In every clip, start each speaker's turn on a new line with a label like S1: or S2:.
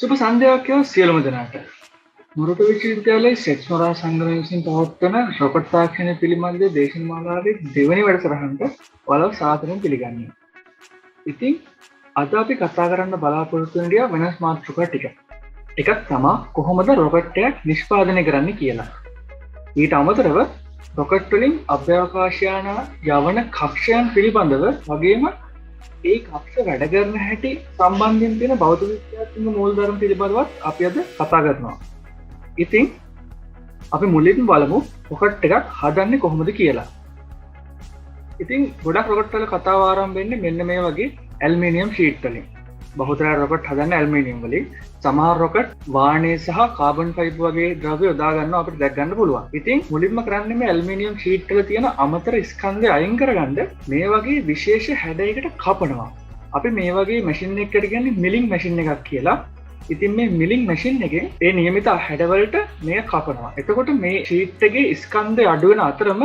S1: සුබ සන්ධ්‍යාවක් සියලුම දෙනාට. මොරටු විශ්වවිද්‍යාලයේ සෙක්ස් මොරා සංගමය විසින් පවත්වන රොකට් තාක්ෂණය පිළිබඳ දේශනමාලාවේ දෙවැනි වැඩසටහනට ඔයාලව සාදරයෙන් පිළිගන්නවා. ඉතින් අද අපි කතා කරන්න බලාපොරොත්තු වෙන වෙනස් මාතෘකා ටික. එකක් තමයි කොහොමද රොකට් එකක් නිෂ්පාදනය කරන්නේ කියලා. ඊට අමතරව රොකට් වලින් අභ්‍යවකාශයාන යවන කක්ෂයන් පිළිබඳව වගේම ඒ කක්ෂ වැඩ කරන හැටි සම්බන්ධයෙන් තියෙන භෞතික විද්‍යාත්මක මූලධර්ම පිළිබඳවත් අපි අද කතා කරනවා. ඉතින් අපි මුලින්ම බලමු රොකට් එකක් හදන්නේ කොහොමද කියලා. ඉතින් ගොඩක් රොකට් වල කතාව ආරම්භ වෙන්නේ මෙන්න මේ වගේ ඇල්ුමිනියම් ෂීට් වලින්. බහුතරය රොකට් හදන්නේ ඇල්ුමිනියම් වලින්. සමහර රොකට් වාණය සහ කාබන් ෆයිබර් වගේ ද්‍රව්‍ය යොදා ගන්නවා අපිට දැක් ගන්න පුළුවන්. ඉතින් මුලින්ම කරන්නේ මේ ඇල්ුමිනියම් ෂීට් වල තියෙන අමතර ස්කන්ධය අයින් කරගන්න මේ වගේ විශේෂ හැඩයකට කපනවා. අපි මේ වගේ මැෂින් එකකට කියන්නේ මිලිං මැෂින් එකක් කියලා. ඉතින් මේ මිලිං මැෂින් එකෙන් ඒ නියමිත හැඩවලට මේ කපනවා. එතකොට මේ ෂීට් එකේ ස්කන්ධය අඩු වෙන අතරම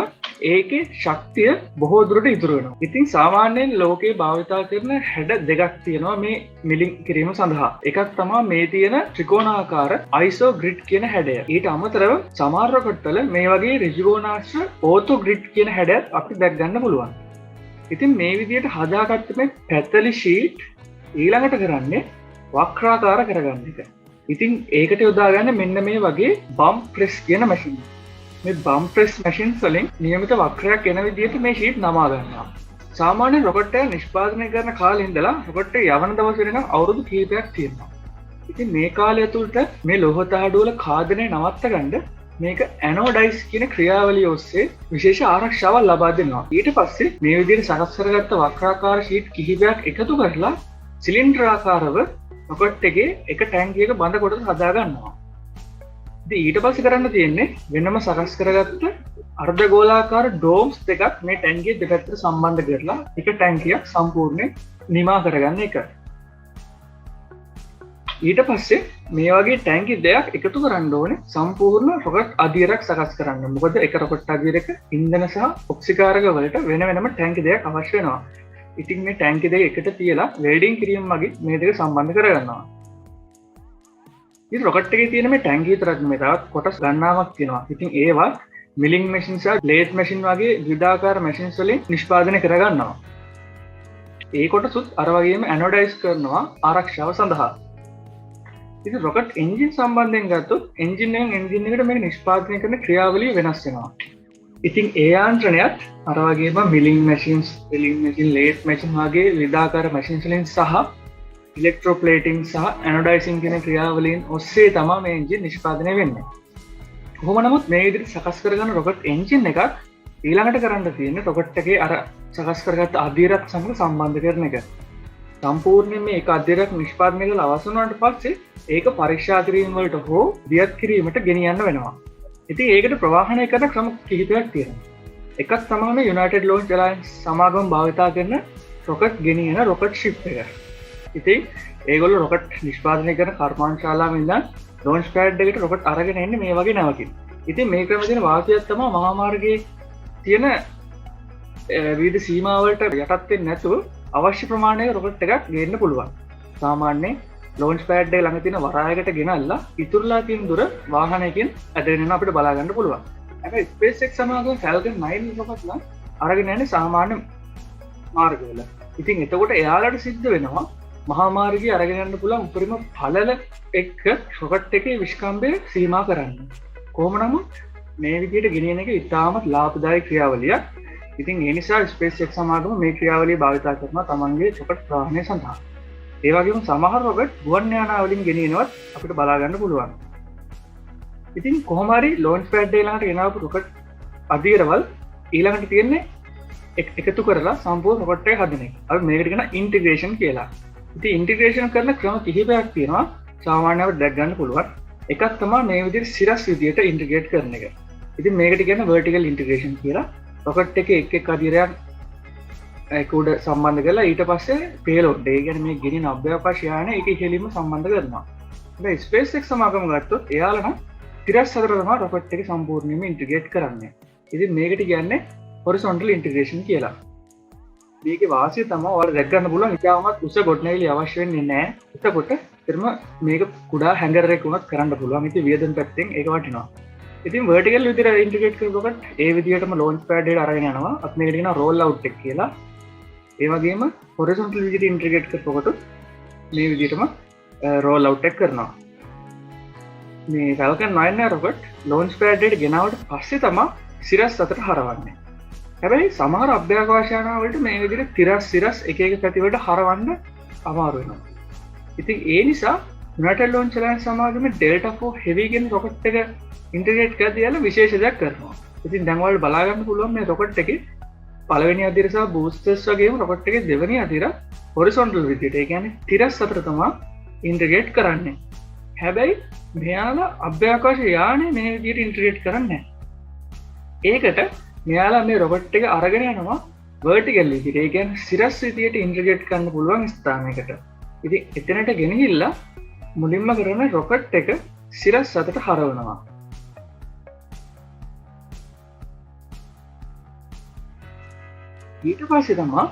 S1: ඒකේ ශක්තිය බොහෝ දුරට ඉතුරු වෙනවා. ඉතින් සාමාන්‍යයෙන් ලෝකේ භාවිතා කරන හැඩ දෙකක් තියෙනවා මේ මිලිං කිරීම සඳහා. එකක් තමයි මේ තියෙන ත්‍රිකෝණාකාර අයිසෝ ග්‍රිඩ් කියන හැඩය. ඊට අමතරව සමහර රොකට් වල මේ වගේ ඍජුකෝණාශ්‍ර ඕතෝ ග්‍රිඩ් කියන හැඩයත් අපිට දැක් ගන්න පුළුවන්. ඉතින් මේ විදිහට හදාගත්ත මේ පැතලි ෂීට් ඊළඟට කරන්නේ වක්‍රාකාර කරගන්න එක. ඉතින් ඒකට යොදාගන්න මෙන්න මේ වගේ බම්ප් ප්‍රෙස් කියන මැෂින්. මේ බම්ප් ප්‍රෙස් මැෂින් වලින් නියමිත වක්‍රයක් එන විදිහට මේ ෂීට් නමා ගන්නවා. සාමාන්‍ය රොකට් එක නිෂ්පාදනය කරන කාලේ ඉඳලා රොකට් එක යවන දවස් වෙනකන් අවුරුදු කිහිපයක් තියෙනවා. ඉතින් මේ කාලය තුලට මේ ලෝහ තහඩු වල ඛාදනය නවත්ත ගන්න මේක ඇනෝඩයිස් කියන ක්‍රියාවලිය ඔස්සේ විශේෂ ආරක්ෂාවක් ලබා දෙනවා. ඊට පස්සේ මේ විදිහට සකස් කරගත්ත වක්‍රාකාර ෂීට් කිහිපයක් එකතු කරලා සිලින්ඩරාකාරව රොකට් එකේ එක ටැංකියක බඳ කොටස හදා ගන්නවා. ඉතින් ඊට පස්සේ කරන්න තියෙන්නේ වෙනම සකස් කරගත්ත අර්ධගෝලාකාර ඩෝම්ස් දෙකක් මේ ටැංකිය දෙපැත්තට සම්බන්ධ කරලා එක ටැංකියක් සම්පූර්ණයෙන් නිමා කරගන්න එක. ඊට පස්සේ මේ වගේ ටැංකි දෙකක් එකතු කරන්න ඕනේ සම්පූර්ණ රොකට් අදියරක් සකස් කරන්න. මොකද එක රොකට් අදියරක ඉන්ධන සහ ඔක්සිකාරක වලට වෙන වෙනම ටැංකි දෙකක් අවශ්‍ය වෙනවා. ඉතින් මේ ටැංකි දෙක එකට තියලා වෙල්ඩින් කිරීම මගින් මේ දෙක සම්බන්ධ කරගන්නවා. ඉතින් රොකට් එකේ තියෙන මේ ටැංකිය විතරක් නෙමෙයි තවත් කොටස් ගණනාවක් තියෙනවා. ඉතින් ඒවා මිලිං මැෂින් සහ ප්ලේට් මැෂින් වගේ විවිධාකාර මැෂින්ස් වලින් නිෂ්පාදනය කරගන්නවා. ඒ කොටසුත් අර වගේම ඇනෝඩයිස් කරනවා ආරක්ෂාව සඳහා. ඉතින් රොකට් එන්ජින් සම්බන්ධයෙන් ගත්තොත් එන්ජින් එකෙන් එන්ජින් එකට මේක නිෂ්පාදනය කරන ක්‍රියාවලිය වෙනස් වෙනවා. ඉතින් ඒ යාන්ත්‍රණයත් අර වගේම මිලිං මැෂින්ස්, ඩ්‍රිලිං මැෂින්, ලේත් මැෂින් වගේ විවිධාකාර මැෂින්ස් වලින් සහ ඉලෙක්ට්‍රෝප්ලේටිං සහ ඇනෝඩයිසින් කියන ක්‍රියාවලින් ඔස්සේ තමයි මේ එන්ජින් නිෂ්පාදනය වෙන්නේ. කොහොම නමුත් මේ විදිහට සකස් කරගන්න රොකට් එන්ජින් එකක් ඊළඟට කරන්න තියෙන්නේ රොකට් එකේ අර සකස් කරගත්ත අදියරත් සමග සම්බන්ධ කරන එක. සම්පූර්ණයෙන් මේ එක අදියරක් නිෂ්පාදනය කරලා අවසන් වුණාට පස්සේ ඒක පරීක්ෂා කිරීම වලට හෝ දියත් කිරීමට ගෙනියන්න වෙනවා. ඉතින් ඒකට ප්‍රවාහනය කරන ක්‍රම කිහිපයක් තියෙනවා. එකක් තමයි මේ යුනයිටඩ් ලොන්ච් ඇලයන්ස් සමාගම භාවිතා කරන රොකට් ගෙනියන රොකට් ෂිප් එක. ඉතින් ඒගොල්ලෝ රොකට් නිෂ්පාදනය කරන කර්මාන්තශාලාවෙන් ඉඳන් ලොන්ච් පැඩ් එකට රොකට් අරගෙන එන්නේ මේ වගේ නැවකින්. ඉතින් මේ ක්‍රමයේ තියෙන වාසියක් තමයි මහා මාර්ගයේ තියෙන විවිධ සීමා වලට යටත් වෙන්නේ නැතුව අවශ්‍ය ප්‍රමාණයක රොකට් එකක් ගේන්න පුළුවන්. සාමාන්‍යයෙන් ලොන්ච් පැඩ් එක ළඟ තියෙන වරායකට ගෙනල්ලා ඉතුරුලා තියෙන දුර වාහනයකින් ඇදගෙන යන අපිට බලා ගන්න පුළුවන්. හැබැයි SpaceX සමාගම Falcon 9 රොකට් නම් අරගෙන යන්නේ සාමාන්‍ය මාර්ගවල. ඉතින් එතකොට එයාලට සිද්ධ වෙනවා මහා මාර්ගයේ අරගෙන යන්න පුළුවන් උපරිම පළල එක්ක රොකට් එකේ විශ්කම්භය සීමා කරන්න. කොහොම නමුත් මේ විදිහට ගෙනියන එක ඉතාමත් ලාභදායක ක්‍රියාවලියක්. ඉතින් ඒ නිසා SpaceX සමාගම මේ ක්‍රියාවලිය භාවිත කරනවා තමන්ගේ රොකට් ප්‍රවාහනය සඳහා. ඒ වගේම සමහර රොකට් ගුවන් යානා වලින් ගෙනියනවත් අපිට බලා ගන්න පුළුවන්. ඉතින් කොහොම හරි ලොන්ච් පැඩ් එක ළඟට ගෙනාවු රොකට් අදියරවල් ඊළඟට තියෙන්නේ එකතු කරලා සම්පූර්ණ රොකට් එක හදන එක. අපි මේකට කියන ඉන්ටිග්‍රේෂන් කියලා. ඉතින් ඉන්ටිග්‍රේෂන් කරන ක්‍රම කිහිපයක් තියෙනවා. සාමාන්‍යව දැක් ගන්න පුළුවන්. එකක් තමයි මේ විදිහට සිරස් විදිහට ඉන්ටිග්‍රේට් කරන එක. ඉතින් මේකට කියන vertical integration කියලා. රොකට් එකේ එක් අදියරයක් ඒක උඩ සම්බන්ධ කරලා ඊට පස්සේ payload ඒ කියන්නේ මේ ගෙනියන අභ්‍යවකාශ යානය ඒක ඉහළින්ම සම්බන්ධ කරනවා. හැබැයි SpaceX සමාගම ගත්තොත් එයාලා නම් සිරස් හතර තමයි රොකට් එක සම්පූර්ණයෙන්ම ඉන්ටිග්‍රේට් කරන්නේ. ඉතින් මේකට කියන්නේ horizontal integration කියලා. මේකේ වාසිය තමයි ඔයාලා දැක් ගන්න පුළුවන් ඉතාමත් උස ගොඩනැගිලි අවශ්‍ය වෙන්නේ නැහැ. එතකොට ඇත්තටම මේක කුඩා හැංගර් එකක් වුණත් කරන්න පුළුවන්. ඉතින් වියදම් පැත්තෙන් ඒක වටිනවා. ඉතින් vertical විදිහට ඉන්ටිග්‍රේට් කරනකොට ඒ විදිහටම launch pad එකට අරගෙන යනවා. අපි මේකට කියනවා roll out එක කියලා. ඒ වගේම horizontal විදිහට ඉන්ටිග්‍රේට් කරනකොට මේ විදිහටම roll out එක කරනවා. මේ Falcon 9 rocket launch pad එකට ගෙනාවට පස්සේ තමයි සිරස් අතට හරවන්නේ. හැබැයි සමහර අභ්‍යවකාශ යාන වලට මේ විදිහට සිරස් එක එක පැති වලට හරවන්න අමාරු වෙනවා. ඉතින් ඒ නිසා United Launch Alliance සමාගමේ Delta IV Heavy කියන rocket එක ඉන්ටිග්‍රේට් කරලා දාලා විශේෂ දෙයක් කරනවා. ඉතින් දැන් ඔයාලට බලා ගන්න පුළුවන් මේ rocket එකේ පළවෙනි අදියර සහ boosters වගේම rocket එකේ දෙවෙනි අදියර horizontal විදිහට ඒ කියන්නේ තිරස් අතර තමයි ඉන්ටිග්‍රේට් කරන්නේ. හැබැයි මෙයාලා අභ්‍යවකාශ යානේ මේ විදිහට ඉන්ටිග්‍රේට් කරන්නේ නැහැ. ඒකට මෙයාලා මේ rocket එක අරගෙන යනවා vertical විදිහට. ඒ කියන්නේ සිරස් විදිහට ඉන්ටිග්‍රේට් කරන්න පුළුවන් ස්ථානයකට. ඉතින් එතනට ගෙනහිල්ලා මුලින්ම කරන rocket එක සිරස් අතට හරවනවා. ඊට පස්සේ තමයි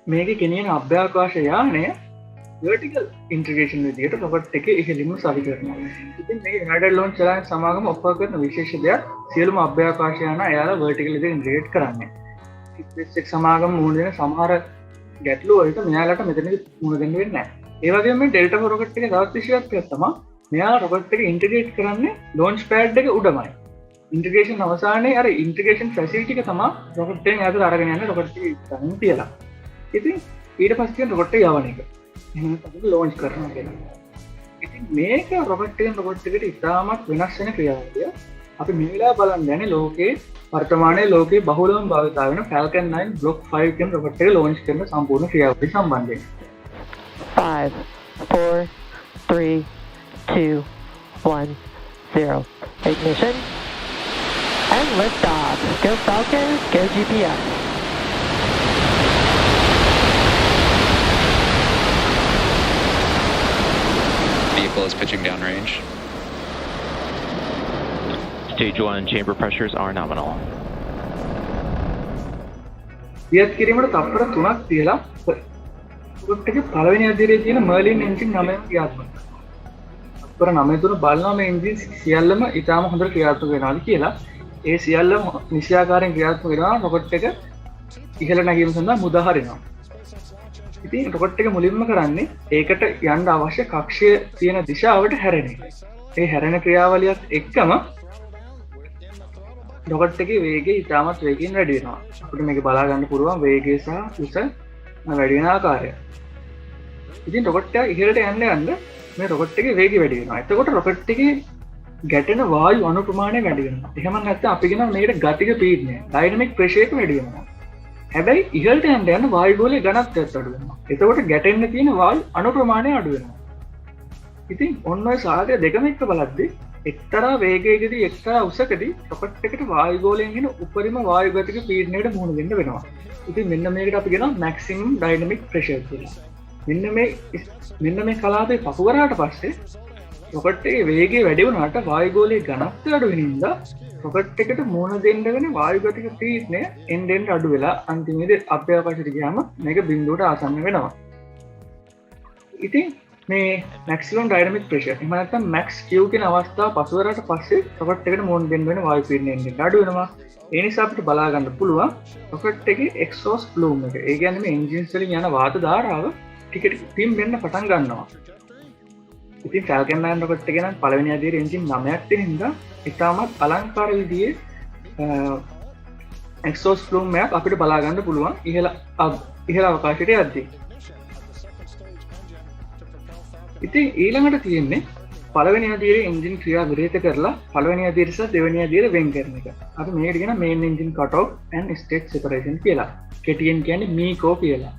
S1: මේකේ ගෙනියන අභ්‍යවකාශ යානය vertical integration විදිහට rocket එකේ ඉහළින්ම සවි කරනවා. ඉතින් මේ United Launch Alliance සමාගම ඔෆර් කරන විශේෂ දෙයක් සියලුම අභ්‍යවකාශ යාන එයාලා vertical විදිහට ඉන්ටිග්‍රේට් කරන්නේ. SpaceX සමාගම මුහුණ දෙන සමහර ගැටලු වලට මෙයාලට මෙතනදි මුහුණ දෙන්න වෙන්නේ නැහැ. ඒ වගේම මේ Delta IV rocket එකේ තවත් විශේෂත්වයක් තමයි මෙයා rocket එක ඉන්ටිග්‍රේට් කරන්නේ launch pad එක උඩමයි. ඉන්ටිග්‍රේෂන් අවසානයේ අර ඉන්ටිග්‍රේෂන් ෆැසිලිටි එක තමයි rocket එකෙන් ඈතට අරගෙන යන්නේ rocket එක ඉස්සරහින් තියලා. ඉතින් ඊට පස්සේ තියෙන rocket එක යවන එක. එහෙනම් තමයි launch කරනවා කියන්නේ. ඉතින් මේක rocket එකට ඉතාමත් වෙනස් වෙන ක්‍රියාවලිය. අපි මේ වෙලාව බලන්න යන්නේ ලෝකේ වර්තමානයේ ලෝකේ බහුලවම භාවිත වෙන Falcon 9 Block 5 කියන rocket එක launch කරන සම්පූර්ණ ක්‍රියාවලිය සම්බන්ධයෙන්.
S2: 5, 4, 3, 2, 1, 0. Ignition. And liftoff. Go Falcon, go GPS.
S3: Vehicle is pitching downrange.
S4: Stage 1 chamber pressures are nominal.
S1: දියත් කිරීමට තප්පර 3ක් තියලා rocket එකේ පළවෙනි අදියරේ තියෙන Merlin engine 9ම ක්‍රියාත්මක කරනවා. තප්පර 9 තුන බලනවා මේ engine සියල්ලම ඉතාම හොඳට ක්‍රියාත්මක වෙනවාද කියලා. ඒ සියල්ලම නිසියාකාරයෙන් ක්‍රියාත්මක වෙනවා rocket එක ඉහළ නැගීම සඳහා මුදා හරිනවා. ඉතින් rocket එක මුලින්ම කරන්නේ ඒකට යන්න අවශ්‍ය කක්ෂය තියෙන දිශාවට හැරෙන එක. ඒ හැරෙන ක්‍රියාවලියත් එක්කම rocket එකේ වේගය ඉතාමත් වේගයෙන් වැඩි වෙනවා. අපිට මේක බලා ගන්න පුළුවන් වේගය සහ උස වැඩි වෙන ආකාරය. ඉතින් rocket එක ඉහළට යන්න මේ rocket එකේ වේගය වැඩි වෙනවා. එතකොට rocket එකේ ගැටෙන වායු අණු ප්‍රමාණය වැඩි වෙනවා. එහෙම නැත්නම් අපි කියනවා මේකට ගතික පීඩනය, dynamic pressure එක වැඩි වෙනවා. හැබැයි ඉහළට යන වායු ගෝලයේ ඝනත්වයත් අඩු වෙනවා. එතකොට ගැටෙන්න තියෙන වායු අණු ප්‍රමාණය අඩු වෙනවා. ඉතින් ඔන්න ඔය සාධක දෙකම එක්ක බලද්දී එක්තරා වේගයකදී එක්තරා උසකදී rocket එකට වායු ගෝලයෙන් එන උපරිම වායු ගතික පීඩනයකට මුහුණ දෙන්න වෙනවා. ඉතින් මෙන්න මේකට අපි කියනවා maximum dynamic pressure කියලා. මෙන්න මේ කලාපේ පසු කරාට පස්සේ rocket එකේ වේගය වැඩි වුණාට වායු ගෝලයේ ඝනත්වය අඩු වෙන නිසා rocket එකට මුහුණ දෙන්න වෙන වායු ගතික පීඩනය එන්න අඩු වෙලා අන්තිමේදී අභ්‍යවකාශයට ගියාම මේක බිඳුවට ආසන්න වෙනවා. ඉතින් මේ maximum dynamic pressure එහෙම නැත්නම් max q කියන අවස්ථාව පසු කරාට පස්සේ rocket එකට මුහුණ දෙන්න වෙන වායු පීඩනය එන්න අඩු වෙනවා. ඒ නිසා අපිට බලා ගන්න පුළුවන් rocket එකේ exhaust plume එක. ඒ කියන්නේ මේ engines වලින් යන වාත ධාරාව ටික ටික පිම් වෙන්න පටන් ගන්නවා. ඉතින් Falcon 9 rocket එකේ නම් පළවෙනි අදියර engine 9ක් තියෙන හින්දා ඉතාමත් අලංකාර විදිහේ exhaust plume එකක් අපිට බලා ගන්න පුළුවන් ඉහළ අවකාශයට යද්දී. ඉතින් ඊළඟට තියෙන්නේ පළවෙනි අදියරේ engine ක්‍රියා විරහිත කරලා පළවෙනි අදියර සහ දෙවෙනි අදියර වෙන් කරන එක. අපි මේකට කියන main engine cut off and state separation කියලා. කෙටියෙන් කියන්නේ MECO කියලා.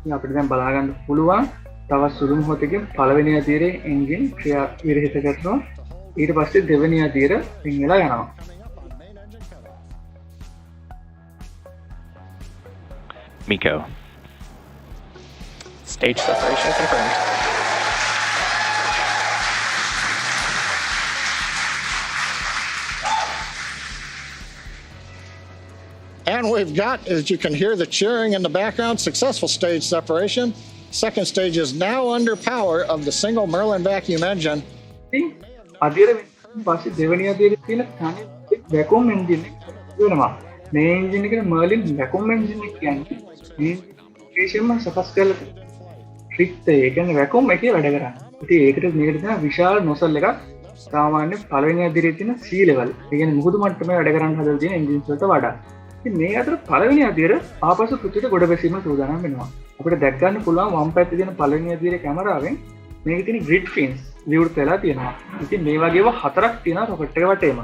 S1: ඉතින් අපිට දැන් බලා ගන්න පුළුවන් තවත් සුළු මොහොතකින් පළවෙනි අදියරේ engine ක්‍රියා විරහිත කරනවා. ඊට පස්සේ දෙවෙනි අදියර වෙන් වෙලා යනවා.
S4: MECO.
S3: Stage separation confirmed.
S5: And we've got, as you can hear the cheering in the background, successful stage separation. Second stage is now under power of the single Merlin vacuum engine.
S1: ඉතින් අදියර පස්සේ දෙවෙනි අදියර තියෙන තනි වැකුම් engine එක වෙනවා. මේ engine එකට Merlin වැකුම් engine එක කියන්නේ මේ විශේෂයෙන්ම සකස් කරලා ට්‍රික්ට් ඒ කියන්නේ වැකුම් එකේ වැඩ කරන්නේ. ඉතින් ඒකට මේකට තියෙන විශාල නොසල් එකක් සාමාන්‍ය පළවෙනි අදියරේ තියෙන C level. ඒ කියන්නේ මුහුදු මට්ටමේ වැඩ කරන්න හදලා තියෙන එන්ජින්ස් වලට වඩා. ඉතින් මේ අතර පළවෙනි අදියර ආපසු පෘථිවියට ගොඩ බැසීම සූදානම් වෙනවා. අපිට දැක් ගන්න පුළුවන් වම් පැත්තේ තියෙන පළවෙනි අදියරේ කැමරාවෙන් මේකේ තියෙන ග්‍රිඩ් ෆින්ස් විවෘත වෙලා තියෙනවා. ඉතින් මේ වගේම හතරක් තියෙනවා රොකට් එක වටේම.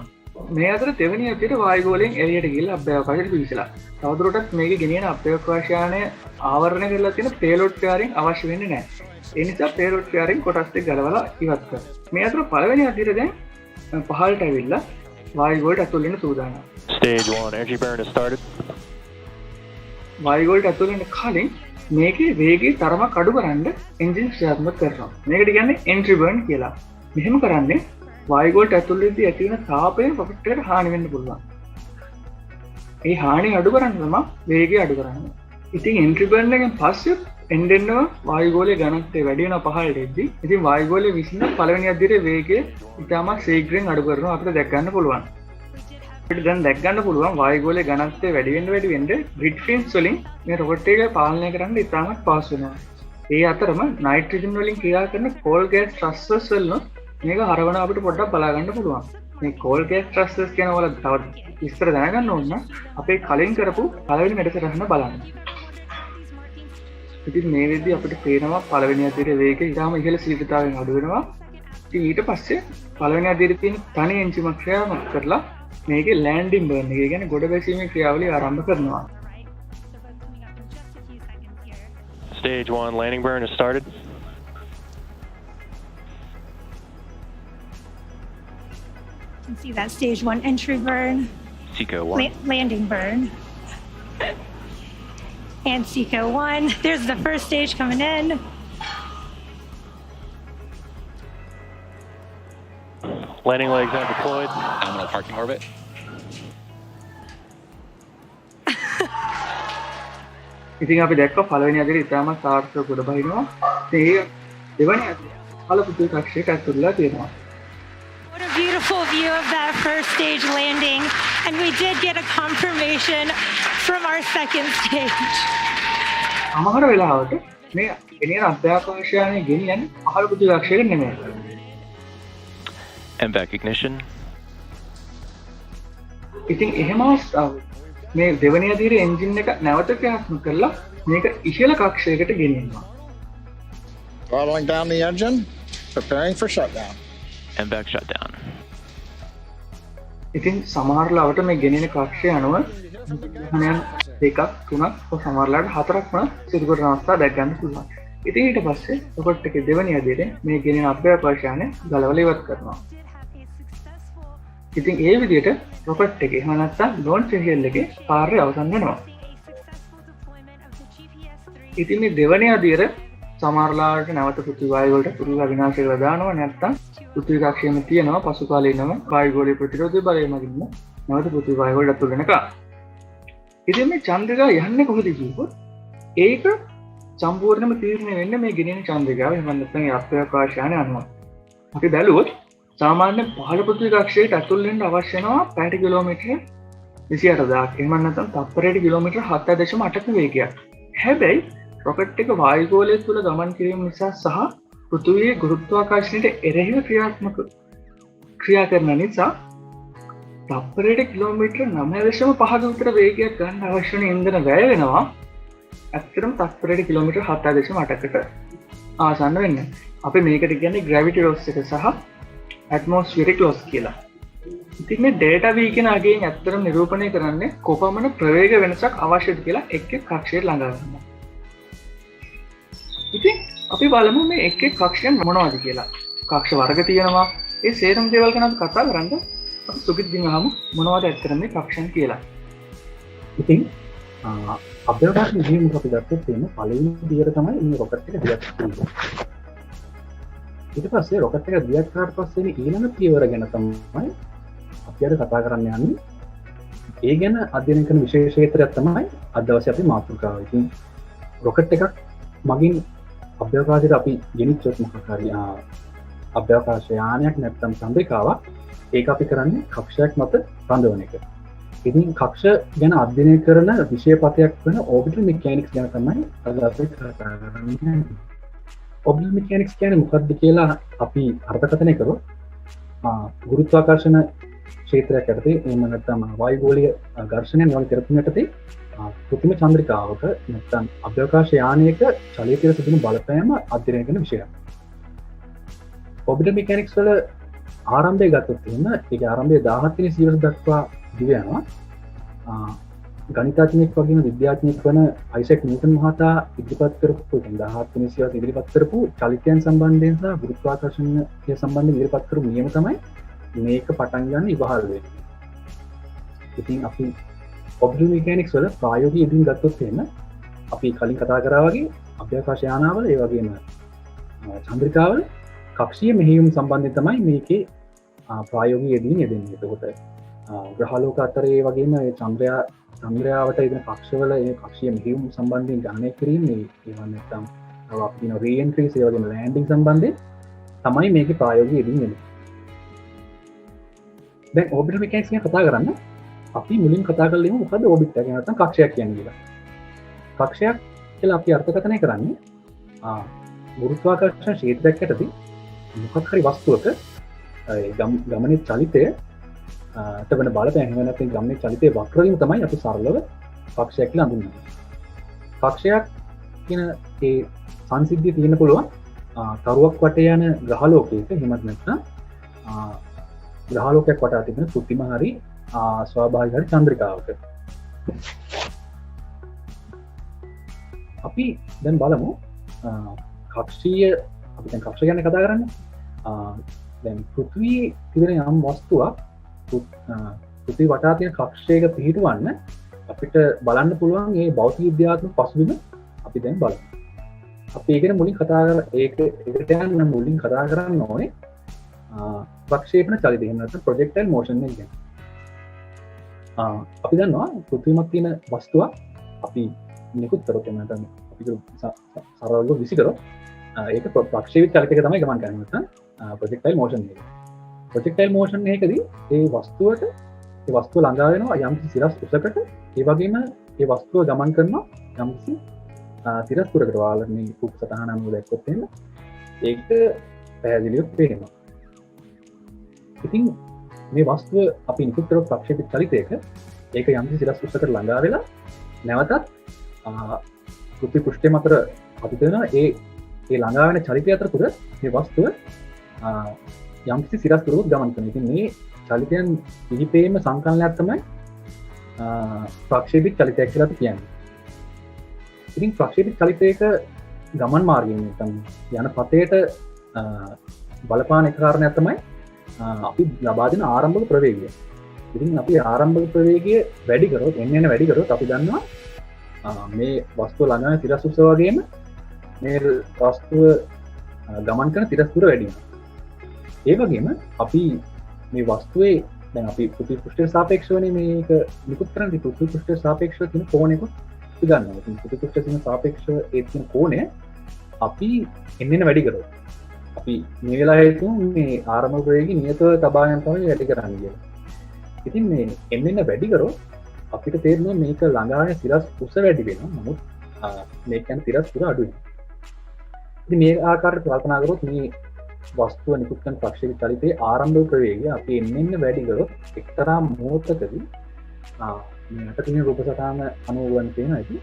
S1: මේ අතර දෙවෙනි අදියර වායුගෝලයෙන් එළියට ගිහලා අභ්‍යවකාශයට පිවිසලා. තවදුරටත් මේකේ ගෙනියන අභ්‍යවකාශ යානය ආවරණය කරලා තියෙන පේලෝඩ් ෆෙයාරින් අවශ්‍ය වෙන්නේ නැහැ. ඒ නිසා පේලෝඩ් ෆෙයාරින් කොටස් දෙක ගලවලා ඉවත් කරනවා. මේ අතර පළවෙනි අදියර දැන් පහළට ඇවිල්ලා වායුගෝලයට ඇතුල් වෙන්න සූදානම්.
S4: Stage 1, entry burn has started.
S1: වායුගෝලයට ඇතුල් වෙන්න කලින් මේකේ වේගය තරමක් අඩු කරන්න එන්ජින් ක්‍රියාත්මක කරනවා. මේකට කියන්නේ entry burn කියලා. මෙහෙම කරන්නේ වායුගෝලයට ඇතුල් වෙද්දී ඇති වෙන තාපයෙන් රොකට් එකට හානි වෙන්න පුළුවන්. ඒ හානි අඩු කරන්න තමයි වේගය අඩු කරන්නේ. ඉතින් entry burn එකෙන් පස්සේ එන්නෙන්නව වායුගෝලයේ ඝනත්වය වැඩි වෙනවා පහළට එද්දී. ඉතින් වායුගෝලයේ විසින් පළවෙනි අදියරේ වේගය ඉතාමත් ශීඝ්‍රයෙන් අඩු කරනවා අපිට දැක් ගන්න පුළුවන්. අපිට දැන් දැක් ගන්න පුළුවන් වායුගෝලයේ ඝනත්වය වැඩි වෙන්න ග්‍රිඩ් ෆින්ස් වලින් මේ රොකට් එක පාලනය කරන්න ඉතාමත් පහසු වෙනවා. ඒ අතරම නයිට්‍රජන් වලින් ක්‍රියා කරන කෝල් ගෑස් ත්‍රස්ටර්ස් වල මේක හරවන අපිට පොඩ්ඩක් බලා ගන්න පුළුවන්. මේ කෝල් ගෑස් ත්‍රස්ටර්ස් කියන වල තවත් විස්තර දැනගන්න ඕන නම් අපේ කලින් කරපු පළවෙනි වැඩසටහන බලන්න. ඉතින් මේ වෙද්දී අපිට පේනවා පළවෙනි අදියරේ වේගය ඉතාම ඉහළ ශීඝ්‍රතාවයෙන් අඩු වෙනවා. ඉතින් ඊට පස්සේ පළවෙනි අදියරේ තියෙන තනි එන්ජිම ක්‍රියාත්මක කරලා මේකේ ලෑන්ඩින් බර්න් එක කියන්නේ ගොඩ බැසීමේ ක්‍රියාවලිය ආරම්භ කරනවා.
S4: Stage 1, landing burn has started.
S6: You can see that stage 1 entry burn,
S4: Seco 1.
S6: landing burn, and Seco 1. There's the first stage coming in.
S4: Landing legs are deployed.
S3: Nominal parking orbit.
S1: ඉතින් අපි දැක්ක පළවෙනි අදියරේ ඉතාමත් සාර්ථකව ගොඩ බහිනවා. ඒ දෙවෙනි අදියර පළ පෘථිවි කක්ෂයට ඇතුල්ලා තියෙනවා.
S6: What a beautiful view of that first stage landing. And we did get a confirmation from our second stage.
S1: අමහර වෙලාවට මේ ගෙනියන අභ්‍යවකාශ යානය ගෙනියන්නේ පහළ පෘථිවි කක්ෂයට නෙමෙයි.
S4: MVAC ignition.
S1: ඉතින් එහෙම අවස්ථාවක මේ දෙවෙනි අදියරේ එන්ජින් එක නැවත ක්‍රියාත්මක කරලා මේක ඉහළ කක්ෂයකට ගෙනියනවා.
S5: Throttling down the engine, preparing for shutdown.
S4: MVAC shutdown.
S1: ඉතින් සමහරලාවට මේ ගෙනියන කක්ෂය අනුව ග්‍රහණයන් දෙකක් තුනක් සමහරලාට හතරක්ම සිදු කරන අවස්ථා දැක් ගන්න පුළුවන්. ඉතින් ඊට පස්සේ රොකට් එකේ දෙවෙනි අදියරේ මේ ගෙනියන අභ්‍යවකාශ යානය ගලවලා ඉවත් කරනවා. ඉතින් ඒ විදිහට රොකට් එකේ එහෙම නැත්නම් ලොන්ච් වෙහිකල් එකේ කාර්යය අවසන් වෙනවා. ඉතින් මේ දෙවෙනි අදියර සමහරලාට නැවත පෘථිවි වායුවලට පුරුවා විනාශ කරලා දානවා නැත්නම් පෘථිවි කක්ෂයේම තියෙනවා පසු කාලීනව වායුගෝලීය ප්‍රතිරෝධය බලය මගින් නැවත පෘථිවි වායුවලට ඇතුල් වෙනකම්. ඉතින් මේ චන්ද්‍රිකා යන්නේ කොහොමද කිව්වොත් ඒක සම්පූර්ණයෙන්ම තීරණය වෙන්නේ මේ ගෙනියන චන්ද්‍රිකාව එහෙම නැත්නම් ඒ අභ්‍යවකාශ යානය අනුව. අපි බැලුවොත් සාමාන්‍ය පහළ පෘථිවි කක්ෂයට ඇතුල් වෙන්න අවශ්‍ය වෙනවා පැයට කිලෝමීටර 28000ක්. එහෙම නැත්නම් තප්පරයට කිලෝමීටර 7.8ක වේගයක්. හැබැයි රොකට් එක වායුගෝලය තුල ගමන් කිරීම නිසා සහ පෘථිවියේ ගුරුත්වාකර්ෂණයට එරෙහිව ක්‍රියා කරන නිසා තප්පරයට කිලෝමීටර 9.5ක විතර වේගයක් ගන්න අවශ්‍ය වෙන ඉන්ධන වැය වෙනවා. ඇත්තටම තප්පරයට කිලෝමීටර 7.8කට ආසන්න වෙන්නේ. අපි මේකට කියන්නේ ග්‍රැවිටි ලොස් එක සහ ඇට්මොස්ෆියරික් ලොස් කියලා. ඉතින් මේ ඩේටා V කියන අගයෙන් ඇත්තටම නිරූපණය කරන්නේ කොපමණ ප්‍රවේග වෙනසක් අවශ්‍යද කියලා එක් එක් කක්ෂයට ළඟා වෙනවා. ඉතින් අපි බලමු මේ එක් එක් කක්ෂයන් මොනවද කියලා. කක්ෂ වර්ග තියෙනවා. ඒ සේරම දේවල් ගැන අපි කතා කරන්න අපි සුගිත්ගෙන් අහමු මොනවද ඇත්තටම මේ කක්ෂයන් කියලා.
S7: ඉතින් අභ්‍යවකාශ නියමක අපි දැක්කේ තියෙන පළවෙනි දියර තමයි මේ රොකට් එක දියත් කරන්නේ. ඊට පස්සේ රොකට් එක දියත් කරාට පස්සේ ඊළඟ පියවර ගැන තමයි අපි අද කතා කරන්න යන්නේ. ඒ ගැන අධ්‍යයනය කරන විශේෂ ක්ෂේත්‍රයක් තමයි අද දවසේ අපි මාතෘකාව. ඉතින් රොකට් එකක් මගින් අභ්‍යවකාශයට අපි ගෙනිච්චොත් මොකක් හරි අභ්‍යවකාශ යානයක් නැත්නම් චන්ද්‍රිකාවක් ඒක අපි කරන්නේ කක්ෂයක් මත රඳවන එක. ඉතින් කක්ෂ ගැන අධ්‍යයනය කරන විෂයපතයක් වෙන orbital mechanics ගැන තමයි අද අපි කතා කරන්නේ. orbital mechanics කියන්නේ මොකක්ද කියලා අපි අර්ථකථනය කරොත් ගුරුත්වාකර්ෂණ ක්ෂේත්‍රයක් යටතේ එහෙම නැත්නම් වායුගෝලීය ඝර්ෂණයන් වගේ තෙරපුම් යටතේ කෘත්‍රිම චන්ද්‍රිකාවක නැත්නම් අභ්‍යවකාශ යානයක චලිතය සිදුවන බලපෑම අධ්‍යයනය කරන විෂයක්. orbital mechanics වල ආරම්භය ගත්තොත් එහෙම ඒක ආරම්භය 17 වෙනි සියවස දක්වා දිව යනවා. ගණිතඥයෙක් වගේම විද්‍යාඥයෙක් වන අයිසැක් නිව්ටන් මහතා ඉදිරිපත් කරපු 17 වෙනි සියවස ඉදිරිපත් කරපු චලිතයන් සම්බන්ධයෙන් සහ ගුරුත්වාකර්ෂණය සම්බන්ධයෙන් ඉදිරිපත් කරපු නියම තමයි මේක පටන් ගන්න ඉවහල් වෙන්නේ. ඉතින් අපි orbital mechanics වල ප්‍රායෝගික ඉදින් ගත්තොත් එහෙම අපි කලින් කතා කරා වගේ අභ්‍යවකාශ යානාවල ඒ වගේම චන්ද්‍රිකාවල කක්ෂීය මෙහෙයුම් සම්බන්ධයෙන් තමයි මේකේ ප්‍රායෝගික ඉදින් යෙදෙන්නේ. එතකොට ග්‍රහලෝක අතරේ වගේම ඒ චන්ද්‍රයාවට ඉදින කක්ෂවල ඒ කක්ෂීය මෙහෙයුම් සම්බන්ධයෙන් ගණනය කිරීම ඒවා නැත්නම් අපි කියන re-entries ඒ වගේම landing සම්බන්ධයෙන් තමයි මේකේ ප්‍රායෝගික ඉදින් එන්නේ. දැන් orbital mechanics ගැන කතා කරන්න අපි මුලින් කතා කරලා ඉමු මොකද්ද orbit එක නැත්නම් කක්ෂයක් කියන්නේ කියලා. කක්ෂයක් කියලා අපි අර්ථකථනය කරන්නේ ගුරුත්වාකර්ෂණ ක්ෂේත්‍රයක් යටතේ මොකක් හරි වස්තුවක ගමනේ චලිතය තවන බලපෑම එහෙම නැත්නම් ගමනේ චලිතයේ වක්‍ර වීම තමයි අපි සරලව කක්ෂයක් කියලා හඳුන්වන්නේ. කක්ෂයක් කියන ඒ සංසිද්ධිය තියෙන්න පුළුවන් තරුවක් වටේ යන ග්‍රහලෝකයක එහෙමත් නැත්නම් ග්‍රහලෝකයක් වටා තිබෙන කෘත්‍රිම හරි ස්වාභාවික හරි චන්ද්‍රිකාවක. අපි දැන් බලමු කක්ෂීය අපි දැන් කක්ෂ ගැන කතා කරන්නේ. දැන් පෘථිවියේ තිබෙන යම් වස්තුවක් පෘථිවිය වටා තියෙන කක්ෂයක පිහිටවන්න අපිට බලන්න පුළුවන් මේ භෞතික විද්‍යාත්මක පසුබිම අපි දැන් බලමු. අපි ඒක ගැන මුලින් කතා කරලා ඒකට යන්න මුලින් කතා කරන්න ඕනේ ප්‍රක්ෂේපණ චලිතය එහෙම නැත්නම් projectile motion එක ගැන. අපි දන්නවා පෘථිවියමක් තියෙන වස්තුවක් අපි නිකුත් කරොත් එහෙම නැත්නම් අපි සරලව විසි කරොත් ඒක ප්‍රක්ෂේපිත චලිතයක තමයි ගමන් කරන්නේ නැත්නම් projectile motion එක. projectile motion එකකදී ඒ වස්තුව ළඟා වෙනවා යම්කිසි සිරස් උසකට ඒ වගේම ඒ වස්තුව ගමන් කරනවා යම්කිසි සිරස් දුරකට. ඔයාලා මේ කුක් සටහන අනුව දැක්කොත් එහෙම ඒක පැහැදිලිව පේනවා. ඉතින් මේ වස්තුව අපි නිකුත් කරපු ප්‍රක්ෂේපිත චලිතයක ඒක යම්කිසි සිරස් උසකට ළඟා වෙලා නැවතත් පෘථිවි පෘෂ්ඨය මත අපිට වෙන ඒ ළඟා වෙන චලිතය අතරතුර මේ වස්තුව යම්කිසි සිරස් දුරකට ගමන් කරනවා. ඉතින් මේ චලිතයන් කිහිපේම සංකලනයක් තමයි ප්‍රක්ෂේපිත චලිතයක් කියලා අපි කියන්නේ. ඉතින් ප්‍රක්ෂේපිත චලිතයක ගමන් මාර්ගයෙන් නැත්නම් යන පතේට බලපාන එක කාරණයක් තමයි අපි ලබා දෙන ආරම්භක ප්‍රවේගය. ඉතින් අපි ආරම්භක ප්‍රවේගය වැඩි කරොත් එන්න වැඩි කරොත් අපි දන්නවා මේ වස්තුව ළඟා වෙන සිරස් උස වගේම මේ වස්තුව ගමන් කරන සිරස් දුර වැඩි වෙනවා. ඒ වගේම අපි මේ වස්තුවේ දැන් අපි පෘථිවි පෘෂ්ඨයට සාපේක්ෂවනේ මේක නිකුත් කරන්නේ. පෘථිවි පෘෂ්ඨයට සාපේක්ෂව තියෙන කෝණයක ගන්නවා. ඉතින් පෘථිවි පෘෂ්ඨයට සාපේක්ෂව ඒ තියෙන කෝණය අපි එන්න වැඩි කරොත් අපි මේ වෙලාවේ හිතමු මේ ආරම්භක ප්‍රවේගය නියතව තබා ගන්න තමයි වැඩි කරන්නේ කියලා. ඉතින් මේ එන්න වැඩි කරොත් අපිට තේරෙනවා මේක ළඟා වෙන සිරස් උස වැඩි වෙනවා. නමුත් මේක යන සිරස් දුර අඩු වෙනවා. ඉතින් මේ ආකාරයට කල්පනා කරොත් මේ වස්තුව නිකුත් කරන ප්‍රක්ෂේපිත චලිතයේ ආරම්භක ප්‍රවේගය අපි එන්න වැඩි කරොත් එක්තරා මොහොතකදී මේකට තියෙන රූප සටහන අනුව වෙන තියෙනවා. ඉතින්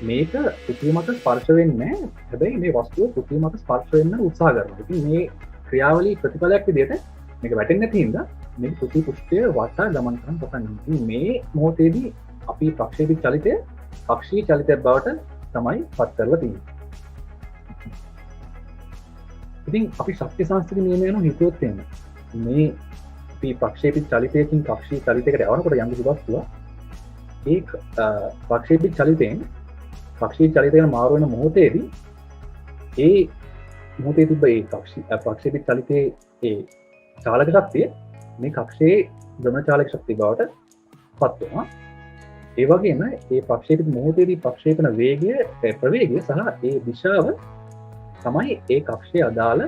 S7: මේක පෘථිවිය මත ස්පර්ශ වෙන්නේ නැහැ. හැබැයි මේ වස්තුව පෘථිවිය මත ස්පර්ශ වෙන්න උත්සාහ කරනවා. ඉතින් මේ ක්‍රියාවලිය ප්‍රතිඵලයක් විදිහට මේක වැටෙන්නේ නැති හින්දා මේක පෘථිවි පෘෂ්ඨය වටා ගමන් කරන්න පටන් ගන්නවා. ඉතින් මේ මොහොතේදී අපි ප්‍රක්ෂේපිත චලිතය කක්ෂීය චලිතයක් බවට තමයි පත් කරලා තියෙන්නේ. ඉතින් අපි ශක්ති සංස්කෘතික නියමය අනුව හිතුවොත් එන්න මේ අපි ප්‍රක්ෂේපිත චලිතයකින් කක්ෂීය චලිතයකට යවනකොට යම් කිසි වස්තුවක් ඒ ප්‍රක්ෂේපිත චලිතයෙන් කක්ෂීය චලිතයකට මාරු වෙන මොහොතේදී ඒ මොහොතේ තිබ්බ ඒ ප්‍රක්ෂේපිත චලිතයේ ඒ චාලක ශක්තිය මේ කක්ෂයේ භ්‍රමණ චාලක ශක්තිය බවට පත් වෙනවා. ඒ වගේම ඒ ප්‍රක්ෂේපිත මොහොතේදී ප්‍රක්ෂේපණ වේගය ප්‍රවේගය සහ ඒ දිශාව තමයි ඒ කක්ෂයේ අදාළ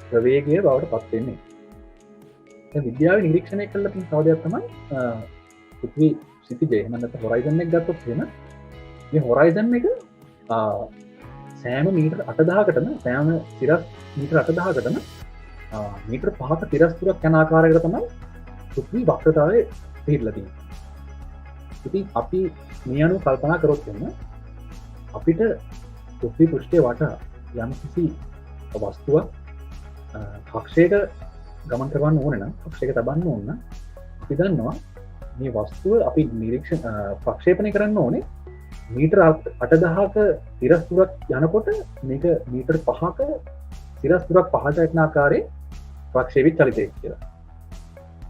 S7: ප්‍රවේගය බවට පත් වෙන්නේ. දැන් විද්‍යාවේ නිරීක්ෂණය කළ තියෙන තව දෙයක් තමයි පෘථිවි සිතිජය එහෙම නැත්නම් හොරයිසන් එක ගත්තොත් එහෙම මේ හොරයිසන් එක සෑම මීටර් 8000කටම සෑම සිරස් මීටර් 8000කටම මීටර් 5ක තිරස් තුරක් යන ආකාරයකට තමයි පෘථිවි වක්‍රතාවය පිහිටලා තියෙන්නේ. ඉතින් අපි මේ අනුව කල්පනා කරොත් එන්න අපිට පෘථිවි පෘෂ්ඨය වටා යම් කිසි වස්තුවක් කක්ෂයක ගමන් කරන්න ඕනේ නම් කක්ෂයක තබන්න ඕන නම් අපි දන්නවා මේ වස්තුව අපි නිරීක්ෂණ ප්‍රක්ෂේපණය කරන්න ඕනේ මීටර් 8000ක තිරස් තුරක් යනකොට මේක මීටර් 5ක තිරස් තුරක් පහළට යන ආකාරයේ ප්‍රක්ෂේපිත චලිතය කියලා.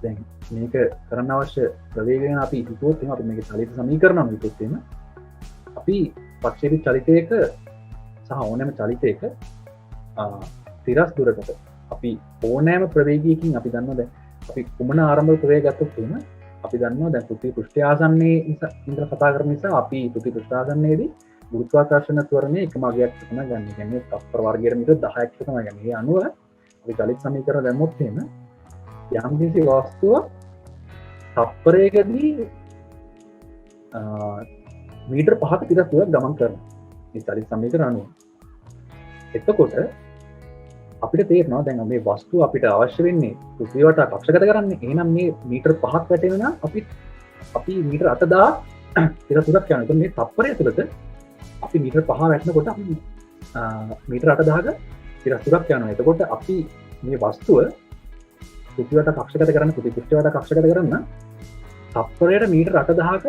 S7: දැන් මේක කරන්න අවශ්‍ය ප්‍රවේගය ගැන අපි හිතුවොත් එහෙනම් අපි මේකේ චලිත සමීකරණ හිතුවොත් එහෙනම් අපි ප්‍රක්ෂේපිත චලිතයක සහ ඕනෑම චලිතයක තිරස් දුරකට අපි ඕනෑම ප්‍රවේගයකින් අපි දන්නවා දැන් අපි කුමන ආරම්භක ප්‍රවේගයක් ගත්තොත් එහෙම අපි දන්නවා දැන් පෘථිවි පෘෂ්ඨය ආසන්නයේ ඉඳලා කතා කරන නිසා අපි පෘථිවි පෘෂ්ඨ ආසන්නයේදී ගුරුත්වාකර්ෂණ ත්වරණය එකම අගයක් තමයි ගන්න. කියන්නේ තප්පර වර්ගයට මීටර 10ක් තමයි ගන්න. ඒ අනුව අපි චලිත සමීකරණ දැම්මොත් එහෙම යම් කිසි වස්තුවක් තප්පරයකදී මීටර් 5ක තිරස් දුරක් ගමන් කරනවා. මේ චලිත සමීකරණ අනුව. එතකොට අපිට තේරෙනවා දැන් මේ වස්තුව අපිට අවශ්‍ය වෙන්නේ පෘථිවිය වටා කක්ෂගත කරන්න. එහෙනම් මේ මීටර් 5ක් වැටෙන නම් අපි මීටර් 8000 තිරස් දුරක් යනවා. එතකොට මේ තප්පරය තුළද අපි මීටර් 5 වැටෙනකොට අපි මීටර් 8000ක තිරස් දුරක් යනවා. එතකොට අපි මේ වස්තුව පෘථිවිය වටා කක්ෂගත කරන්න පෘථිවි පෘෂ්ඨය වටා කක්ෂගත කරන්න තප්පරයට මීටර් 8000ක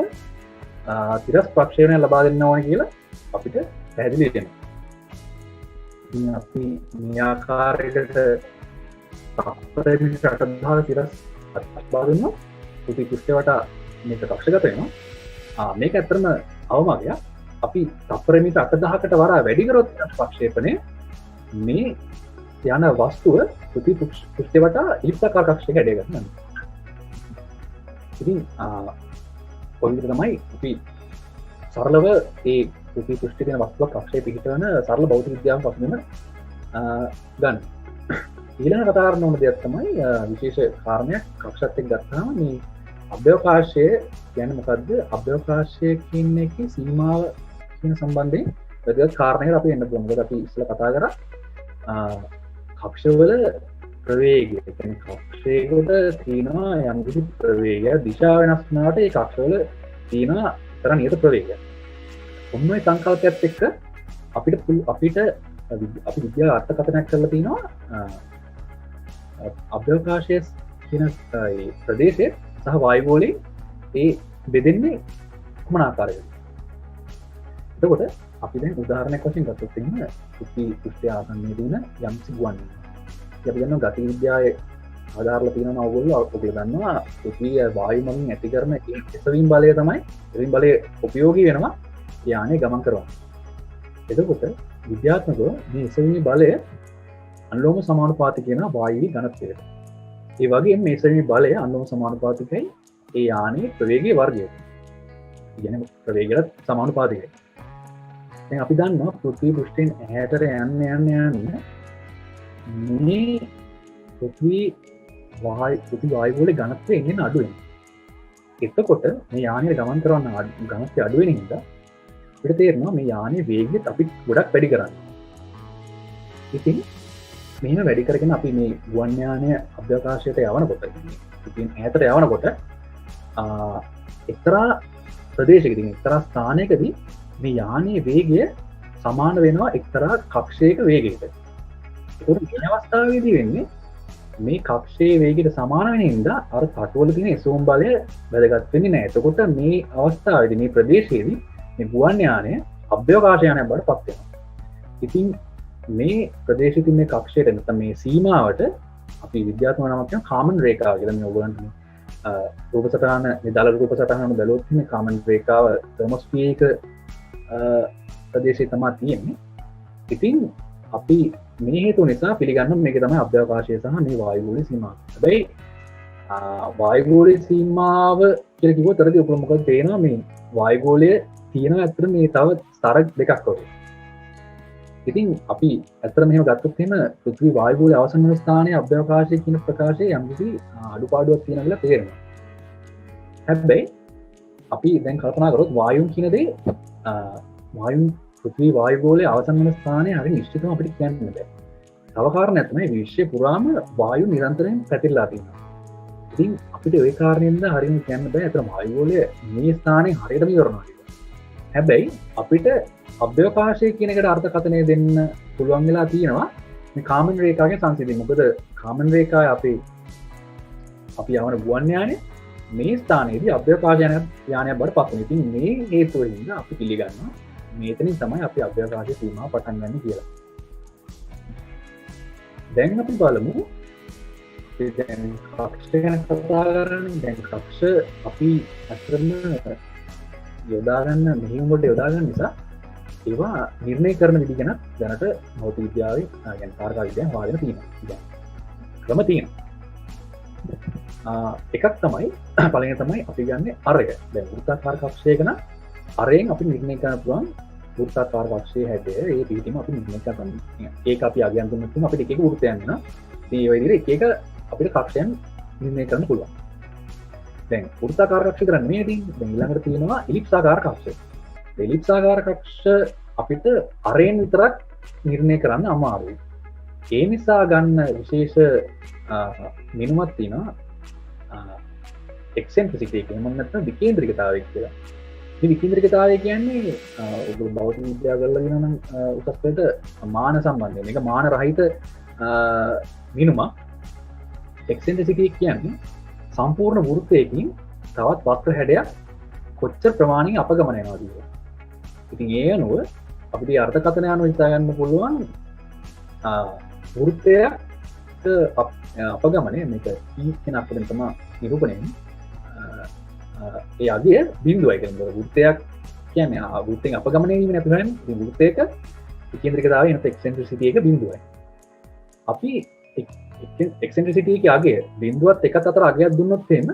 S7: තිරස් ප්‍රක්ෂේපණය ලබා දෙන්න ඕනේ කියලා අපිට පැහැදිලි වෙනවා. ඉතින් අපි මේ ආකාරයකට තප්පරයට මීටර් 8000ක තිරස් ලබා දුන්නා පෘථිවි පෘෂ්ඨය වටා මේක කක්ෂගත වෙනවා. මේක ඇත්තටම අවමාගයක්. අපි තප්පර මීටර් 8000කට වඩා වැඩි කරොත් ප්‍රක්ෂේපණය මේ යන වස්තුව පෘථිවි පෘෂ්ඨය වටා ඊර්ෂාකාර කක්ෂයක හැඩය ගන්නවා. ඉතින් ඔය විදිහට තමයි අපි සරලව ඒ පෘථිවි පෘෂ්ඨයේ තියෙන වස්තුවක් කක්ෂයේ පිහිටවන සරල භෞතික විද්‍යාව පසුබිම ගන්න. ඊළඟ කතා කරන්න ඕන දෙයක් තමයි විශේෂ කාරණයක් කක්ෂයත් එක්ක ගත්තාම මේ අභ්‍යවකාශය කියන්නේ මොකද්ද? අභ්‍යවකාශය කියන එකේ සීමාව කියන සම්බන්ධයෙන් වැදගත් කාරණයකට අපි එන්න පුළුවන්. මොකද අපි ඉස්සෙල්ලා කතා කරා කක්ෂවල ප්‍රවේගය. කියන්නේ කක්ෂයකට තියෙනවා යම් කිසි ප්‍රවේගයක් දිශා වෙනස් වුණාට ඒ කක්ෂවල තියෙනවා තර නියත ප්‍රවේගයක්. ඔන්න ඔය සංකල්පයත් එක්ක අපි විද්‍යාව අර්ථකථනයක් කරලා තිනවා අභ්‍යවකාශයේ කියන ප්‍රදේශයේ සහ වායුගෝලයේ ඒ බෙදෙන්නේ කොමන ආකාරයකද? එතකොට අපි දැන් උදාහරණයක් වශයෙන් ගත්තොත් එහෙම පෘථිවි පෘෂ්ඨය ආසන්නයේ තියෙන යම්සි ගුවන්. අපි දන්නවා ගති විද්‍යාවේ ආධාරලා තියෙනවා ඕගොල්ලෝ දන්නවා පෘථිවිය වායු මගින් ඇති කරන එසවීම බලය තමයි එසවීම බලය උපයෝගී වෙනවා යානේ ගමන් කරනවා. එතකොට විද්‍යාත්මකව මේ එසවීම බලය අනුලෝම සමානුපාතික වෙන වායුවේ ඝනත්වයට. ඒ වගේම මේ එසවීම බලය අනුලෝම සමානුපාතිකයි ඒ යානේ ප්‍රවේගයේ වර්ගයට. කියන්නේ ප්‍රවේගයට සමානුපාතිකයි. දැන් අපි දන්නවා පෘථිවි පෘෂ්ඨයෙන් ඈතට යන්න මේ පෘථිවි වායුවල ඝනත්වය එන්නේ අඩු වෙනවා. එතකොට මේ යානය ගමන් කරන ඝනත්වය අඩු වෙන නිසා අපිට තේරෙනවා මේ යානයේ වේගය අපි ගොඩක් වැඩි කරන්න. ඉතින් මෙහෙම වැඩි කරගෙන අපි මේ ගුවන් යානය අභ්‍යවකාශයට යවනකොට ඉතින් ඈතට යවනකොට එක්තරා ප්‍රදේශයකදී එක්තරා ස්ථානයකදී මේ යානයේ වේගය සමාන වෙනවා එක්තරා කක්ෂයක වේගයකට. ඒකෝට මේ අවස්ථාවේදී වෙන්නේ මේ කක්ෂයේ වේගයට සමාන වෙන හින්දා අර කටුවල තියෙන එසවීම බලය වැදගත් වෙන්නේ නැහැ. එතකොට මේ අවස්ථාවේදී මේ ප්‍රදේශයේදී මේ ගුවන් යානය අභ්‍යවකාශ යානයක් බවට පත් වෙනවා. ඉතින් මේ ප්‍රදේශයේ තියෙන මේ කක්ෂයට නැත්නම් මේ සීමාවට අපි විද්‍යාත්මක නමක් කියන කාමන් රේඛාව කියලා මේ ඔයගොල්ලන්ට රූප සටහන මේ දල රූප සටහනම බැලුවොත් මේ කාමන් රේඛාව තර්මොස්ෆියරික ප්‍රදේශයේ තමයි තියෙන්නේ. ඉතින් අපි මේ හේතුව නිසා පිළිගන්න මේක තමයි අභ්‍යවකාශය සහ මේ වායුගෝලීය සීමාව. හැබැයි වායුගෝලීය සීමාව කියලා කිව්වොත් තරදී ඔයගොල්ලෝ මොකද තේනවා මේ වායුගෝලය තියෙනවා ඇත්තට මේ තව ස්තර දෙකක් වගේ. ඉතින් අපි ඇත්තට මෙහෙම ගත්තොත් එහෙම පෘථිවි වායුගෝලයේ අවසන් වන ස්ථානයේ අභ්‍යවකාශය කියන ප්‍රකාශයේ යම්කිසි අඩුපාඩුවක් තියෙනවා කියලා තේරෙනවා. හැබැයි අපි දැන් කල්පනා කරොත් වායුන් කියන දේ වායුන් පෘථිවි වායුගෝලයේ අවසන් වන ස්ථානයේ හරිය නිශ්චිතව අපිට කියන්න බෑ. තව කාරණයක් තමයි විශ්වය පුරාම වායු නිරන්තරයෙන් පැතිරලා තියෙනවා. ඉතින් අපිට ওই කාරණෙන්ද හරියම කියන්න බෑ අතන වායුගෝලය මේ ස්ථානයේ හරියටම ඉවරනවා කියලා. හැබැයි අපිට අභ්‍යවකාශය කියන එකට අර්ථකථනය දෙන්න පුළුවන් වෙලා තියෙනවා මේ කාමන් රේඛාවේ සංසිඳීම. මොකද කාමන් රේඛාවේ අපි යවන ගුවන් යානේ මේ ස්ථානයේදී අභ්‍යවකාශ යානයක් බවට පත් වෙනවා. ඉතින් මේ හේතුවෙන් අපි පිළිගන්නවා මේතනින් තමයි අපි අභ්‍යවකාශයේ සීමාව පටන් ගන්න කියලා. දැන් අපි බලමු දැන් කක්ෂ ගැන කතා කරන්නේ. දැන් කක්ෂ අපි අත්‍තරම යොදා ගන්න මෙහෙයුම් වලට යොදා ගන්න නිසා ඒවා නිර්ණය කරන විදි ගැන දැනට භෞතික විද්‍යාවේ يعني කාර්ක විද්‍යාවෙන් වාදන තියෙනවා. ක්‍රම තියෙනවා. එකක් තමයි පළවෙනි තමයි අපි ගන්නේ අරය. දැන් වෘත්තාකාර කක්ෂයක නම් අරයෙන් අපි නිර්ණය කරන්න පුළුවන් වෘත්තාකාර කක්ෂයේ හැඩය ඒ පිටිම අපි නිර්ණය කරන්න. ඒක අපි අගයන් දුන්නොත් අපිට එක එක වෘත්තයන් වෙනවා. ඉතින් ඒ විදිහට එක එක අපිට කක්ෂයන් නිර්ණය කරන්න පුළුවන්. දැන් වෘත්තාකාර කක්ෂ කරන්නේ මේ ඉතින් දැන් ඊළඟට තියෙනවා එලිප්සාකාර කක්ෂ. එලිප්සාකාර කක්ෂ අපිට අරයෙන් විතරක් නිර්ණය කරන්න අමාරුයි. ඒ නිසා ගන්න විශේෂ මිනුමක් තියෙනවා එක්සෙන්ට්‍රිසිටි එක. එහෙම නැත්නම් විකේන්ද්‍රිකතාවය කියලා. මේ විකේන්ද්‍රිකතාවය කියන්නේ ඔයගොල්ලෝ භෞතික විද්‍යාව කරලා ඉන්න නම් උසස් පෙළට මාන සම්බන්ධයෙන් මේක මාන රහිත මිනුමක්. එක්සෙන්ට්‍රිසිටි කියන්නේ සම්පූර්ණ වෘත්තයකින් තවත් වක්‍ර හැඩයක් කොච්චර ප්‍රමාණින් අපගමන වෙනවද කියලා. ඉතින් ඒ අනුව අපිට අර්ථකථන අනුව හිතා ගන්න පුළුවන් වෘත්තයක අපගමනය මේක E කියන අක්ෂරයෙන් තමයි නිරූපණය වෙන්නේ. ඒ අගය බිඳුවයි කියන්නේ වෘත්තයක් කියන්නේ වෘත්තෙන් අපගමනය වීමනේ අපි හොයන්නේ. ඉතින් වෘත්තයක විකේන්ද්‍රිකතාවය එනත එක්සෙන්ට්‍රිසිටි එක බිඳුවයි. අපි එක්සෙන්ට්‍රිසිටි එකේ අගය බිඳුවත් එකත් අතර අගයක් දුන්නොත් එහෙම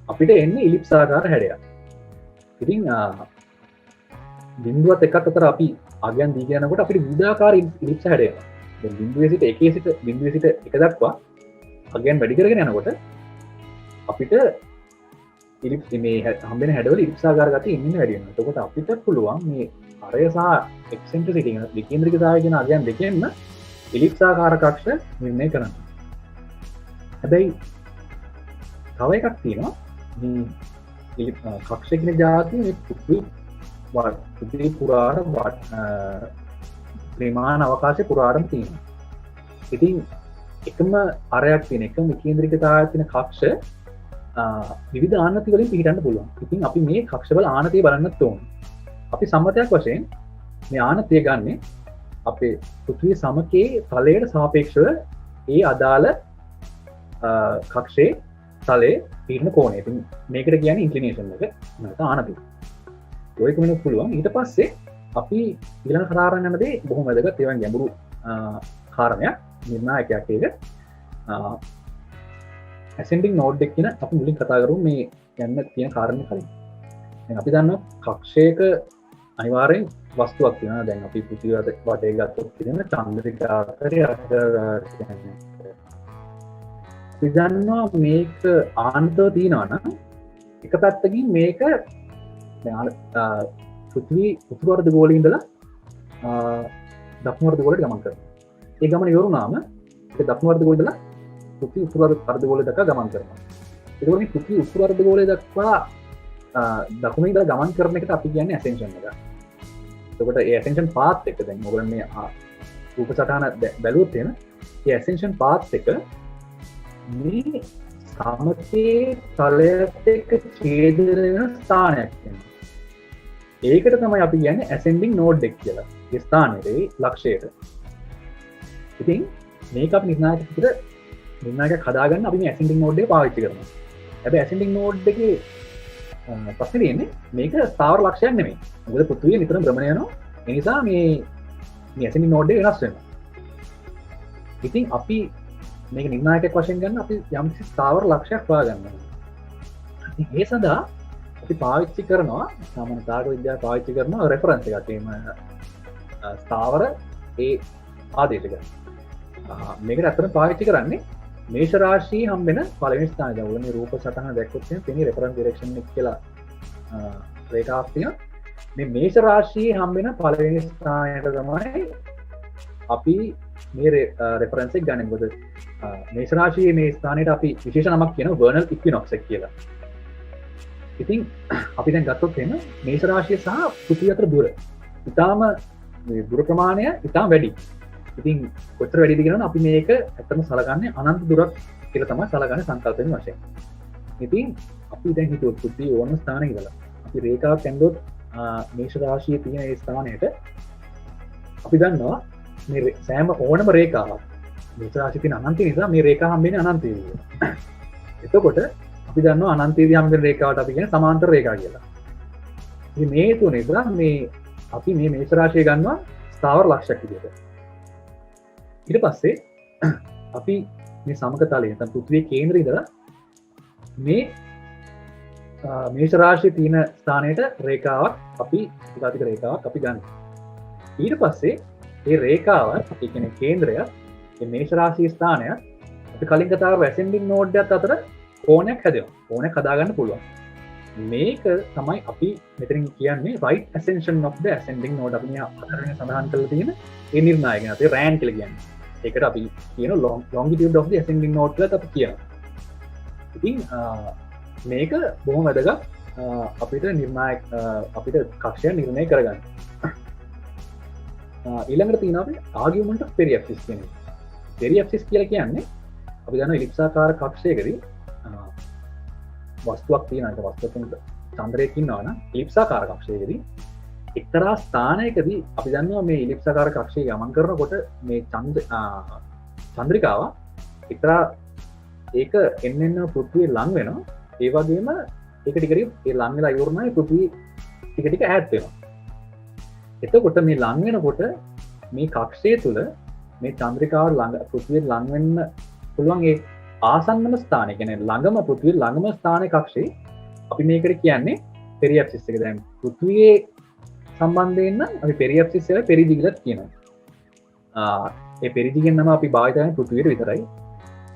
S7: අපිට එන්නේ ඉලිප්සාකාර හැඩයක්. ඉතින් බිඳුවත් එකත් අතර අපි අගයන් දී යනකොට අපිට විවිධාකාර ඉලිප්ස හැඩ එනවා. දැන් බිඳුවේ සිට එකේ සිට බිඳුවේ සිට එක දක්වා අගයන් වැඩි කරගෙන යනකොට අපිට ඉලිප්ස් මේ හම්බෙන හැඩවල ඉලිප්සාකාර ගතිය ඉන්න වැඩි වෙනවා. එතකොට අපිට පුළුවන් මේ අරය සහ එක්සෙන්ට්‍රිසිටි කියන විකේන්ද්‍රිකතාවය කියන අගයන් දෙකෙන්ම ඉලිප්සාකාර කක්ෂ නිර්ණය කරන්න. හැබැයි තව එකක් තියෙනවා මේ කක්ෂ කියන જાතිය මේ පෘථිවි පුරාට ප්‍රමාණ අවකාශය පුරාටම තියෙනවා. ඉතින් එකම අරයක් තියෙන එකම විකේන්ද්‍රිකතාවය තියෙන කක්ෂ විවිධ ආනති වලින් පිහිටන්න පුළුවන්. ඉතින් අපි මේ කක්ෂවල ආනතිය බලන්නත් ඕනේ. අපි සම්මතයක් වශයෙන් මේ ආනතිය ගන්නෙ අපේ පෘථිවි සමකයේ තලයට සාපේක්ෂව ඒ අදාළ කක්ෂයේ තලයේ පිහිටන කෝණය. ඉතින් මේකට කියන්නේ ඉන්ක්ලිනේෂන් එක නැත්නම් ආනතිය. ඔයක වෙන්න පුළුවන්. ඊට පස්සේ අපි ඊළඟ කාරණා යන දේ බොහොම වැදගත් ඒවා ගැඹුරු කාරණයක් නිර්ණායකයක් ඒක. ඇසෙන්ඩිං නෝඩ් එක කියන අපි මුලින් කතා කරමු මේ යන්න තියෙන කාරණේ කලින්. දැන් අපි දන්නවා කක්ෂයක අනිවාර්යෙන් වස්තුවක් තියෙනවා. දැන් අපි පෘථිවි වටේ ගත්තොත් තියෙන චන්ද්‍රිකාකාරය කියන්නේ. අපි දන්නවා මේක ආන්තව තියෙනවා නම් එක පැත්තකින් මේක පෘථිවි උතුරු අර්ධ ගෝලයේ ඉඳලා දකුණු අර්ධ ගෝලයට ගමන් කරනවා. ඒ ගමන ඉවරුනාම ඒක දකුණු අර්ධ ගෝලය ඉඳලා පෘථිවි උතුරු අර්ධ ගෝලය දක්වා ගමන් කරනවා. ඒකෝනේ මේ පෘථිවි උතුරු අර්ධ ගෝලය දක්වා දකුණේ ඉඳලා ගමන් කරන එකට අපි කියන්නේ ඇසෙන්ෂන් එක. එතකොට ඒ ඇසෙන්ෂන් පාත් එක දැන් ඔයගොල්ලෝ මේ රූප සටහන බැලුවොත් එහෙම ඒ ඇසෙන්ෂන් පාත් එක මේ සමකයේ තලයට එක්ක ඡේදන වෙන ස්ථානයක් වෙනවා. ඒකට තමයි අපි කියන්නේ ඇසෙන්ඩිං නෝඩ් එක කියලා. ඒ ස්ථානයේ ලක්ෂයට. ඉතින් මේක අපි නිර්ණායකයක් හදාගන්න අපි මේ ඇසෙන්ඩිං නෝඩ් එක පාවිච්චි කරනවා. හැබැයි ඇසෙන්ඩිං නෝඩ් එකේ ප්‍රශ්නේ තියෙන්නේ මේක ස්ථාවර ලක්ෂයක් නෙමෙයි. මොකද පෘථිවිය නිතරම භ්‍රමණය වෙනවා. ඒ නිසා මේ ඇසෙන්ඩිං නෝඩ් එක වෙනස් වෙනවා. ඉතින් අපි මේක නිර්ණායකයක් වශයෙන් ගන්න අපි යම්කිසි ස්ථාවර ලක්ෂයක් හොයාගන්න ඕනේ. ඒ සඳහා අපි පාවිච්චි කරනවා සාමාන්‍ය තාරක විද්‍යාව පාවිච්චි කරනවා රෙෆරන්ස් එකක් එහෙම ස්ථාවර ඒ ආදේශක. මේකට අතන පාවිච්චි කරන්නේ මේෂ රාශිය හම්බෙන පළවෙනි ස්ථානය. දැන් ඔයගොල්ලෝ මේ රූප සටහන දැක්කොත් එහෙනම් තියෙන රෙෆරන්ස් ඩිරෙක්ෂන් එක කියලා රේඛාවක් තියෙනවා. මේ මේෂ රාශියේ හම්බෙන පළවෙනි ස්ථානයට තමයි අපි මේ රෙෆරන්ස් එක ගන්න. මොකද මේෂ රාශියේ මේ ස්ථානයට අපි විශේෂ නමක් කියනවා වර්නල් ඉක්විනොක්ස් එක කියලා. ඉතින් අපි දැන් ගත්තොත් එහෙනම් මේෂ රාශිය සහ පෘථිවිය අතර දුර ඉතාම මේ දුර ප්‍රමාණය ඉතාම වැඩි. ඉතින් කොච්චර වැඩිද කියනවනම් අපි මේක ඇත්තම සලකන්නේ අනන්ත දුරක් කියලා තමයි සලකන්නේ සංකල්පයෙන් වශයෙන්. ඉතින් අපි දැන් හිතුවොත් පෘථිවිය ඕන ස්ථානයක ඉඳලා අපි රේඛාවක් ඇඳුවොත් මේෂ රාශියේ තියෙන ඒ ස්ථානයට අපි දන්නවා මේ සෑම ඕනම රේඛාවක් මේෂ රාශියේ තියෙන අනන්තය නිසා මේ රේඛාව හම්බෙන්නේ අනන්තය. එතකොට අපි දන්නවා අනන්තයේදී හම්බෙන රේඛාවට අපි කියන්නේ සමාන්තර රේඛා කියලා. ඉතින් මේ හේතුව නිසා මේ අපි මේ මේෂ රාශිය ගන්නවා ස්ථාවර ලක්ෂයක් විදිහට. ඊට පස්සේ අපි මේ සමක තලයේ නැත්නම් පෘථිවියේ කේන්ද්‍රය ඉඳලා මේ මේෂ රාශියේ තියෙන ස්ථානයට රේඛාවක් අපි උදාතික රේඛාවක් අපි ගන්නවා. ඊට පස්සේ මේ රේඛාව අපි කියන්නේ කේන්ද්‍රය මේ මේෂ රාශියේ ස්ථානය අපි කලින් කතා කරපු ඇසෙන්ඩින් නෝඩ් එකත් අතර කෝණයක් හැදෙනවා. කෝණයක් හදාගන්න පුළුවන්. මේක තමයි අපි මෙතනින් කියන්නේ right ascension of the ascending node. අපි මේ අතරගෙන සඳහන් කරලා තියෙන ඒ නිර්ණායක නැත්නම් RAN කියලා කියන්නේ. ඒකට අපි කියන longitude of the ascending node කියලා අපි කියනවා. ඉතින් මේක බොහොම වැදගත් අපිට නිර්ණායක අපිට කක්ෂය නිර්ණය කරගන්න. ඊළඟට තියෙනවා අපි argument of periapsis කියන එක. periapsis කියලා කියන්නේ අපි දන්නවා එලිප්සාකාර කක්ෂයකදී වස්තුවක් තියෙනවා. වස්තුවක චන්ද්‍රයක් ඉන්නවා නම් එලිප්සාකාර කක්ෂයකදී එක්තරා ස්ථානයකදී අපි දන්නවා මේ එලිප්සාකාර කක්ෂයේ ගමන් කරනකොට මේ චන්ද්‍රිකාව එක්තරා ඒක එන්න පෘථිවිය ලං වෙනවා. ඒ වගේම ඒක ටික ටික ඒ ලං වෙලා ඉවරනයි පෘථිවිය ටික ටික ඈත් වෙනවා. එතකොට මේ ලං වෙනකොට මේ කක්ෂය තුල මේ චන්ද්‍රිකාව ළඟ පෘථිවිය ලං වෙන්න පුළුවන් ඒ ආසන්නම ස්ථානය කියන්නේ ළඟම පෘථිවිය ළඟම ස්ථානයේ කක්ෂේ අපි මේකට කියන්නේ පෙරියැප්සිස් එක. දැන් පෘථිවියේ සම්බන්ධයෙන් නම් අපි පෙරියැප්සිස් එක පෙරිදි කියලා කියනවා. ඒ පෙරිදි කියන නම අපි භාවිත කරන්නේ පෘථිවියට විතරයි.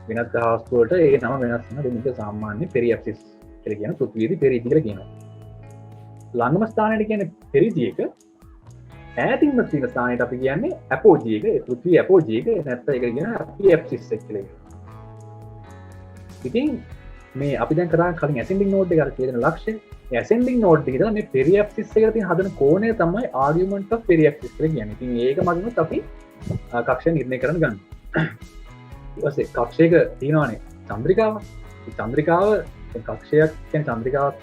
S7: වෙනත් ග්‍රහවස්තු වලට ඒ නම වෙනස් වෙනවා. දෙමික සාමාන්‍ය පෙරියැප්සිස් කියලා කියන පෘථිවියේදී පෙරිදි කියලා කියනවා. ළඟම ස්ථානයට කියන්නේ පෙරිදි එක. ඈතින්ම තියෙන ස්ථානයට අපි කියන්නේ අපෝජී එක. ඒ පෘථිවිය අපෝජී එක නැත්නම් ඒක කියන අපියැප්සිස් එක කියලා කියනවා. ඉතින් මේ අපි දැන් කරා කලින් ඇසෙන්ඩින් නෝඩ් එක අර කියන ලක්ෂ්‍ය ඒ ඇසෙන්ඩින් නෝඩ් එක ඉඳලා මේ පෙරියැප්සිස් එකට තියෙන හදන කෝණය තමයි ආගියුමන්ට් ඔෆ් පෙරියැප්සිස් කියලා කියන්නේ. ඉතින් ඒක මගිනුත් අපි කක්ෂය නිර්ණය කරන්න ගන්න. ඊට පස්සේ කක්ෂයක තියෙනවානේ චන්ද්‍රිකාව. ඒ චන්ද්‍රිකාව කක්ෂයක් කියන්නේ චන්ද්‍රිකාවක්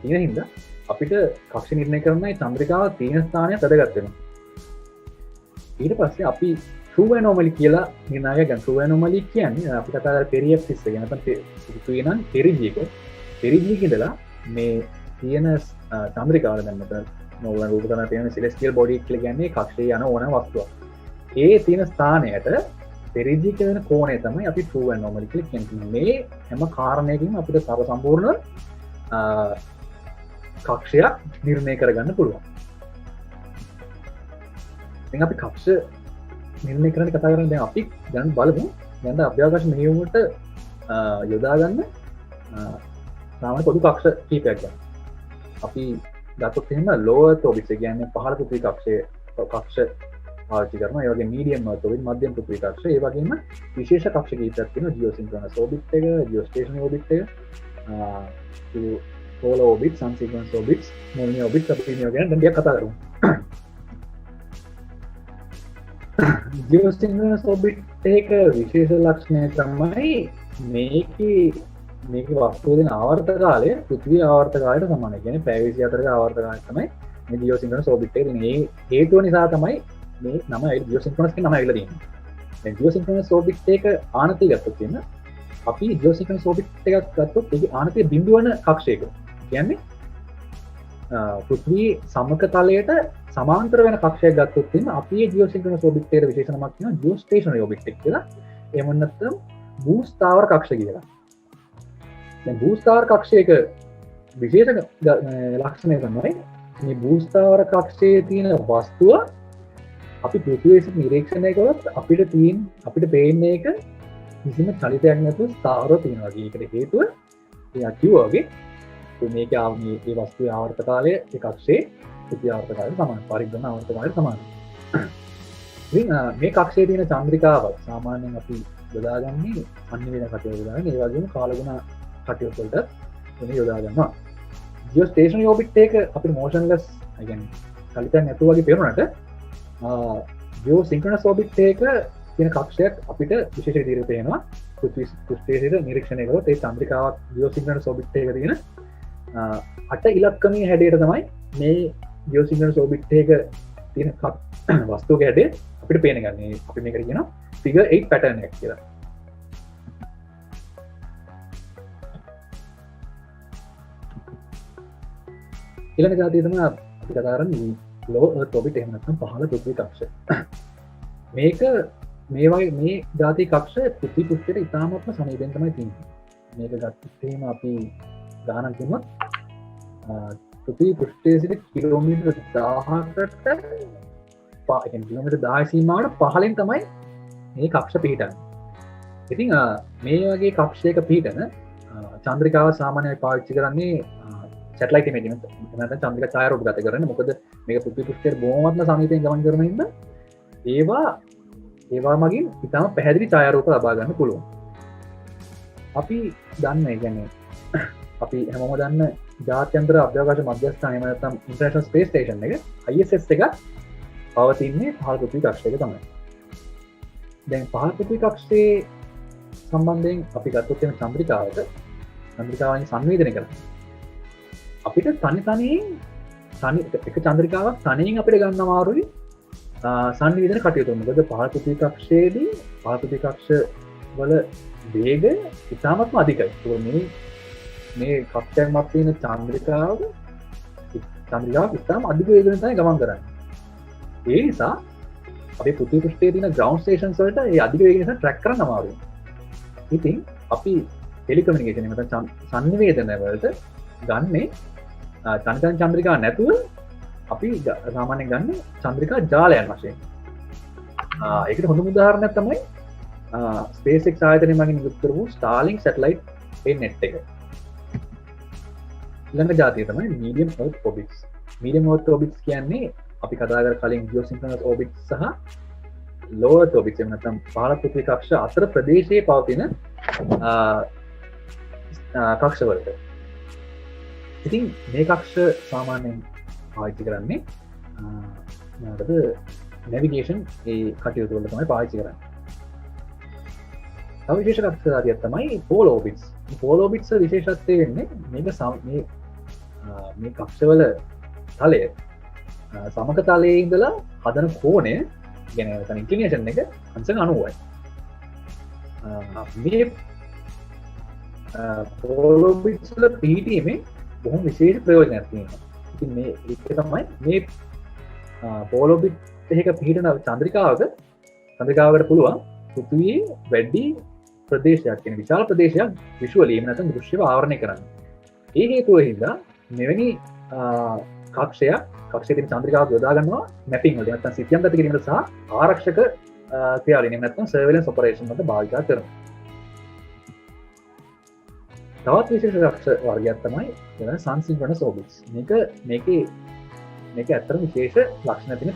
S7: තියෙන හින්දා අපිට කක්ෂ නිර්ණය කරන්න මේ චන්ද්‍රිකාව තියෙන ස්ථානය වැදගත් වෙනවා. ඊට පස්සේ අපි true anomaly කියලා නිර්ණායක ගන්න. true anomaly කියන්නේ අපි කතා කරලා පෙරියැප්සිස් එක නැත්නම් පෘථිවිය නම් පෙරිජි එක. පෙරිජි ඉඳලා මේ තියෙන චන්ද්‍රිකාව දැන් මෙතන නෝලන් රූප කරන තියෙන celestial body කියලා කියන්නේ කක්ෂයේ යන ඕනම වස්තුවක්. ඒ තියෙන ස්ථානයට පෙරිජි කියන කෝණය තමයි අපි true anomaly කියලා කියන්නේ. මේ හැම කාරණයකින්ම අපිට සර්ව සම්පූර්ණ කක්ෂයක් නිර්ණය කරගන්න පුළුවන්. ඉතින් අපි කක්ෂ නිර්ණය කරන්න කතා කරන්නේ දැන් අපි දැන් බලමු දැන් අභ්‍යවකාශ මෙහෙයුමට යොදා ගන්න සාමාන්‍ය පොදු කක්ෂ කීපයක් ගන්න. අපි ගත්තොත් එහෙම low earth orbit එක කියන්නේ පහළ පෘථිවි කක්ෂ පාවිච්චි කරනවා. ඒ වගේ medium earth orbit මධ්‍යම පෘථිවි කක්ෂ. ඒ වගේම විශේෂ කක්ෂ කීපයක් තියෙනවා. geosynchronous orbit එක, geostationary orbit එක, polar orbit, sun sequence orbits, moon orbit අපි මේ ගැන දැන් ටිකක් කතා කරමු. geosynchronous orbit එක විශේෂ ලක්ෂණය තමයි මේකේ වස්තුව දෙන ආවර්ත කාලය පෘථිවි ආවර්ත කාලයට සමානයි. කියන්නේ පැය 24ක ආවර්ත කාලය තමයි මේ geosynchronous orbit එක දෙන්නේ. මේ හේතුව නිසා තමයි මේ නම geosynchronous කියන නම ඇවිල්ලා තියෙන්නේ. දැන් geosynchronous orbit එක ආනතිය ගත්තොත් කියන අපි geosynchronous orbit එකක් ගත්තොත් ඒකේ ආනතිය බිඳුව වන කක්ෂයක. කියන්නේ පෘථිවි සමක තලයට සමාන්තර වෙන කක්ෂයක් ගත්තොත් එහෙනම් අපි මේ geosynchronous orbit එකට විශේෂ නමක් කියනවා geostationary orbit එක කියලා. එහෙම නැත්නම් භූස්ථාවර කක්ෂ කියලා. දැන් භූස්ථාවර කක්ෂයක විශේෂ ලක්ෂණය තමයි මේ භූස්ථාවර කක්ෂයේ තියෙන වස්තුව අපි පෘථිවියේ සිට නිරීක්ෂණය කළොත් අපිට පේන්නේ එක කිසිම චලිතයක් නැතුව ස්ථාවරව තියෙනවා. ඒකට හේතුව ඒ කිව්වා වගේ මේක මේ වස්තුවේ ආවර්ත කාලය ඒ කක්ෂයේ පෘථිවි ආවර්ත කාලයට සමානයි. පරිග්‍රහණ ආවර්ත කාලයට සමානයි. ඉතින් මේ කක්ෂයේ තියෙන චන්ද්‍රිකාවක් සාමාන්‍යයෙන් අපි යොදාගන්නේ අනිවාර්ය කටයුතු යොදාගෙන ඒ වගේම කාලගුණ කටයුතු වලට එනේ යොදා ගන්නවා. ජියෝස්ටේෂනරි ඔබිට් එක අපිට මොෂන්ලස් කියන්නේ චලිතයක් නැතුව වගේ පේනොනට ජියෝසින්ක්‍රනස් ඔබිට් එක තියෙන කක්ෂයක් අපිට විශේෂ විදිහට පේනවා. පෘථිවි පෘෂ්ඨයේ සිට නිරීක්ෂණය කළොත් ඒ චන්ද්‍රිකාවක් ජියෝසින්ක්‍රනස් ඔබිට් එක තියෙන 8 ඉලක්කමී හැඩයට තමයි මේ ජියෝසින්ක්‍රනස් ඔබිට් එක තියෙන වස්තුවක හැඩය අපිට පේන ගන්නේ. අපි මේකට කියනවා figure 8 pattern එකක් කියලා. ඊළඟ જાතිය තමයි අපි කතා කරන්නේ low earth orbit එහෙම නැත්නම් පහළ පෘථිවි කක්ෂ. මේක මේ වගේ මේ જાතිය කක්ෂ පෘථිවි පෘෂ්ඨයට ඉතාමත්ම සමීපයෙන් තමයි තියෙන්නේ. මේක ගත්තොත් අපි ගණන් කිව්වොත් පෘථිවි පෘෂ්ඨයේ සිට කිලෝමීටර් 1000කට කිලෝමීටර් 10 සීමාවට පහළින් තමයි මේ කක්ෂ පිහිටන්නේ. ඉතින් මේ වගේ කක්ෂයක පිහිටන චන්ද්‍රිකාව සාමාන්‍යයෙන් පාවිච්චි කරන්නේ සැටලයිට් ඉමේජ් එක නැත්නම් චන්ද්‍රිකා ඡායාරූප ගත කරන්නේ. මොකද මේක පෘථිවි පෘෂ්ඨයට බොහොමත්ම සමීපයෙන් ගමන් කරන හින්දා ඒවා මගින් ඉතාම පැහැදිලි ඡායාරූප ලබා ගන්න පුළුවන්. අපි දන්න කියන්නේ අපි හැමෝම දන්න ජාත්‍යන්තර අභ්‍යවකාශ මධ්‍යස්ථානය නැත්නම් ඉන්ටර්නැෂනල් ස්පේස් ස්ටේෂන් එක ISS එක පවතින්නේ පහළ පෘථිවි කක්ෂයක තමයි. දැන් පහළ පෘථිවි කක්ෂයේ සම්බන්ධයෙන් අපි ගත්තොත් එන චන්ද්‍රිකාවක චන්ද්‍රිකාවන්ගේ සංවේදනය කරනවා. අපිට තනි එක චන්ද්‍රිකාවක් තනියෙන් අපිට ගන්න අමාරුයි සංවේදන කටයුතු. මොකද පහළ පෘථිවි කක්ෂයේදී පහළ පෘථිවි කක්ෂ වල වේගය ඉතාමත්ම අධිකයි. ඒක මේ කක්ෂයක් මත තියෙන චන්ද්‍රිකාව ඉතාම අධික වේගයෙන් තමයි ගමන් කරන්නේ. ඒ නිසා අපේ පෘථිවි පෘෂ්ඨයේ තියෙන ග්‍රවුන්ඩ් ස්ටේෂන්ස් වලට ඒ අධික වේගය නිසා ට්‍රැක් කරන්න අමාරුයි. ඉතින් අපි ටෙලිකමියුනිකේෂන් එක නැත්නම් සංවේදන වලට ගන්නේ චන්ද්‍රිකා නැතුව අපි සාමාන්‍යයෙන් ගන්න චන්ද්‍රිකා ජාලයන් වශයෙන්. ඒකට හොඳම උදාහරණයක් තමයි SpaceX ආයතනය මගින් නිකුත් කරපු Starlink satellite net එක. ඊළඟ જાතිය තමයි medium earth orbits. medium earth orbits කියන්නේ අපි කතා කර කලින් geosynchronous orbits සහ low earth orbits එහෙම නැත්නම් පහළ පෘථිවි කක්ෂ අතර ප්‍රදේශයේ පවතින කක්ෂ වලට. ඉතින් මේ කක්ෂ සාමාන්‍යයෙන් පාවිච්චි කරන්නේ මොකද නැවිගේෂන් ඒ කටයුතු වලට තමයි පාවිච්චි කරන්නේ. තව විශේෂ කක්ෂ જાතියක් තමයි polar orbits. polar orbits විශේෂත්වය වෙන්නේ මේක මේ කක්ෂවල තලය සමක තලයේ ඉඳලා හදන කෝණය කියන ඉන්ක්ලිනේෂන් එක අංශක 90යි. මේ polar orbits වල පිහිටීමේ බොහොම විශේෂ ප්‍රයෝජනයක් තියෙනවා. ඉතින් මේ එක තමයි මේ polar orbit එකක පිහිටන චන්ද්‍රිකාවකට පුළුවන් පෘථිවියේ වැඩි ප්‍රදේශයක් කියන විශාල ප්‍රදේශයක් විෂුවලි එහෙම නැත්නම් දෘශ්‍යව ආවරණය කරන්න. ඒ හේතුව හින්දා මෙවැනි කක්ෂයේ තියෙන චන්ද්‍රිකාවක් යොදා ගන්නවා මැපින් වලට නැත්නම් සිතියම්ගත කිරීමට සහ ආරක්ෂක ක්‍රියාවලින් නැත්නම් සර්වෙලන්ස් ඔපරේෂන් වලට භාවිත කරනවා. තවත් විශේෂ කක්ෂ වර්ගයක් තමයි sun synchronous orbits. මේක ඇත්තටම විශේෂ ලක්ෂණ තියෙන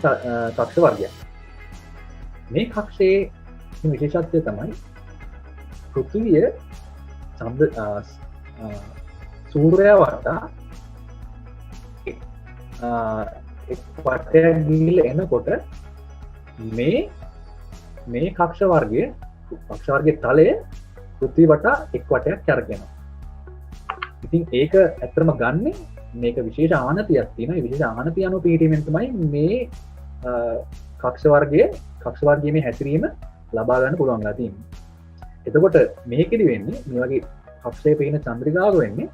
S7: කක්ෂ වර්ගයක්. මේ කක්ෂයේ විශේෂත්වය තමයි පෘථිවිය සූර්යයා වටා එක් වටයක් ගිහිල්ලා එනකොට මේ කක්ෂ වර්ගයේ තලය පෘථිවිය වටා එක් වටයක් කරකිනවා. ඉතින් ඒක ඇත්තටම ගන්නෙ මේක විශේෂ ආනතියක් තියෙනවා. ඒ විශේෂ ආනතිය අනුව පිහිටීමෙන් තමයි මේ කක්ෂ වර්ගයේ මේ හැසිරීම ලබා ගන්න පුළුවන් වෙලා තියෙන්නේ. එතකොට මේකෙදි වෙන්නේ මේ වගේ කක්ෂයේ පිහින චන්ද්‍රිකාවක වෙන්නේ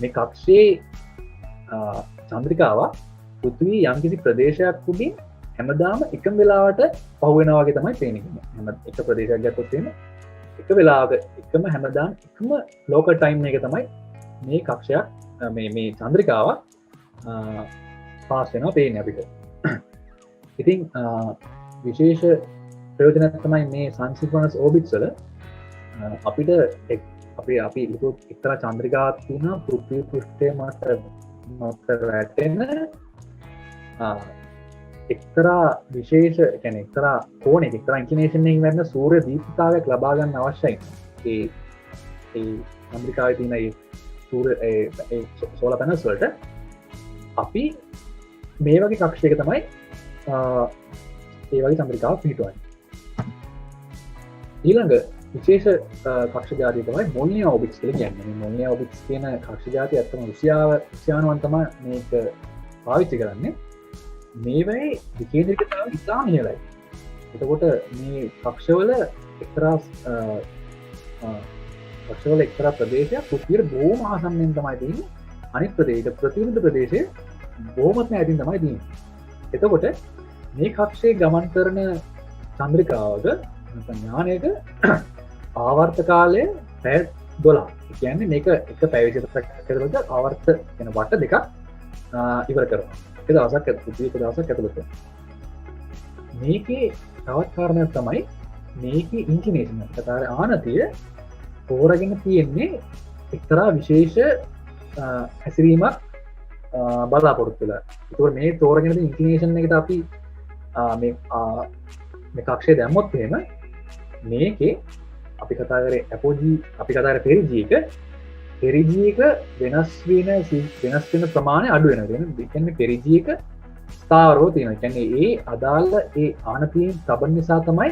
S7: මේ කක්ෂයේ චන්ද්‍රිකාව පෘථිවි යම්කිසි ප්‍රදේශයක් උඩින් හැමදාම එකම වෙලාවට පහු වෙනවා වගේ තමයි පේන්නේ. හැම එක ප්‍රදේශයක් ගත්තොත් එහෙම එක වෙලාවක එකම හැමදාම එකම ලෝකල් ටයිම් එක තමයි මේ කක්ෂයක් මේ චන්ද්‍රිකාව පාස් වෙනවා පේන්නේ අපිට. ඉතින් විශේෂ ප්‍රයෝජනයක් තමයි මේ සන්සින්ක්‍රොනස් ඕබිට්ස් වල අපිට අපි එක්තරා චන්ද්‍රිකාවක් තියෙනවා පෘථිවි පෘෂ්ඨය මත වැටෙන එක්තරා විශේෂ කියන්නේ එක්තරා කෝණයක එක්තරා ඉන්ක්ලිනේෂන් එකකින් වෙන සූර්ය දීප්තිතාවයක් ලබා ගන්න අවශ්‍යයි. ඒ චන්ද්‍රිකාවේ තියෙන ඒ සූර්ය ඒ සෝලාර් පැනල්ස් වලට අපි මේ වගේ කක්ෂයක තමයි ඒ වගේ චන්ද්‍රිකාවක් පිහිටුවන්නේ. ඊළඟ විශේෂ කක්ෂ ජාතිය තමයි මොල්නියා ඕබිට්ස් කියලා කියන්නේ. මේ මොල්නියා ඕබිට්ස් කියන කක්ෂ ජාතිය අත්තම රුසියානුවන් තමයි මේක පාවිච්චි කරන්නේ. මේවයි විකේන්ද්‍රිකතාවය ඉතාම ඉහළයි. එතකොට මේ කක්ෂවල එක්තරා ප්‍රදේශයක් පෘථිවියට බොහොම ආසන්නයෙන් තමයි තියෙන්නේ. අනිත් ප්‍රතිවිරුද්ධ ප්‍රදේශයේ බොහොමත්ම ඈතින් තමයි තියෙන්නේ. එතකොට මේ කක්ෂයේ ගමන් කරන චන්ද්‍රිකාවක ඥානයක ආවර්ත කාලය පැය 12. කියන්නේ මේක එක පැය විතරක් ඇතුළත ආවර්ත වෙන වට දෙකක් ඉවර කරනවා. එක දවසක් ඇතුළත. මේකේ තවත් කාරණයක් තමයි මේකේ ඉන්ක්ලිනේෂන් එක. කතාවේ ආනතිය තෝරගෙන තියෙන්නේ එක්තරා විශේෂ හැසිරීමක් බලාපොරොත්තු වෙලා. ඒකෝර මේ තෝරගෙන තියෙන ඉන්ක්ලිනේෂන් එකට අපි මේ කක්ෂය දැම්මොත් එහෙම මේකේ අපි කතා කරේ අපෝජී අපි කතා කරේ පෙරිජී එක වෙනස් වෙන ප්‍රමාණය අඩු වෙනවා. කියන්නේ පෙරිජී එක ස්ථාවරව තියෙනවා. කියන්නේ ඒ අදාළ ඒ ආනතියෙන් තබන නිසා තමයි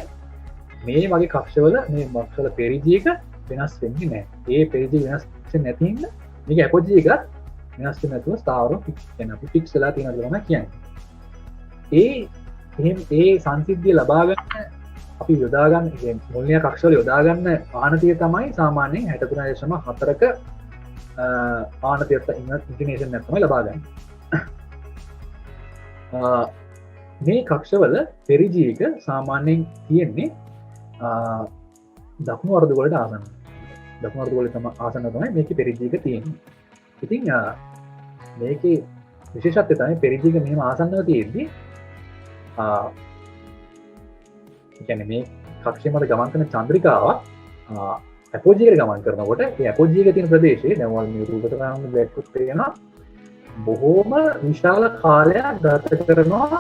S7: මේ වගේ කක්ෂවල මේ කක්ෂවල පෙරිජී එක වෙනස් වෙන්නේ නැහැ. ඒ පෙරිජී වෙනස් වෙන්නේ නැති හින්දා මේක අපෝජී එක වෙනස් වෙන්නේ නැතුව ස්ථාවරව කියන්නේ අපි ෆික්ස් වෙලා තියෙනවා කියලා තමයි කියන්නේ. ඒ සංසිද්ධිය ලබා ගන්න අපි යොදා ගන්න මොල්නියා කක්ෂවල යොදා ගන්න ආනතිය තමයි සාමාන්‍යයෙන් 63.4ක ආනතියත් ඉන්ක්ලිනේෂන් එක තමයි ලබා ගන්න. මේ කක්ෂවල පෙරිජී එක සාමාන්‍යයෙන් තියෙන්නේ දකුණු අර්ධගෝලයට ආසන්න. දකුණු අර්ධගෝලයට ආසන්න තමයි මේකේ පෙරිජී එක තියෙන්නේ. ඉතින් මේකේ විශේෂත්වය තමයි පෙරිජී එක මෙහෙම ආසන්නව තියෙද්දි කියන්නේ මේ කක්ෂය මත ගමන් කරන චන්ද්‍රිකාවක් අපෝජී එකට ගමන් කරනකොට ඒ අපෝජී එකේ තියෙන ප්‍රදේශයේ දැන් වල මේ රූපකට ගන්න දැක්කොත් තියෙනවා බොහෝම විශාල කාලයක් ගත කරනවා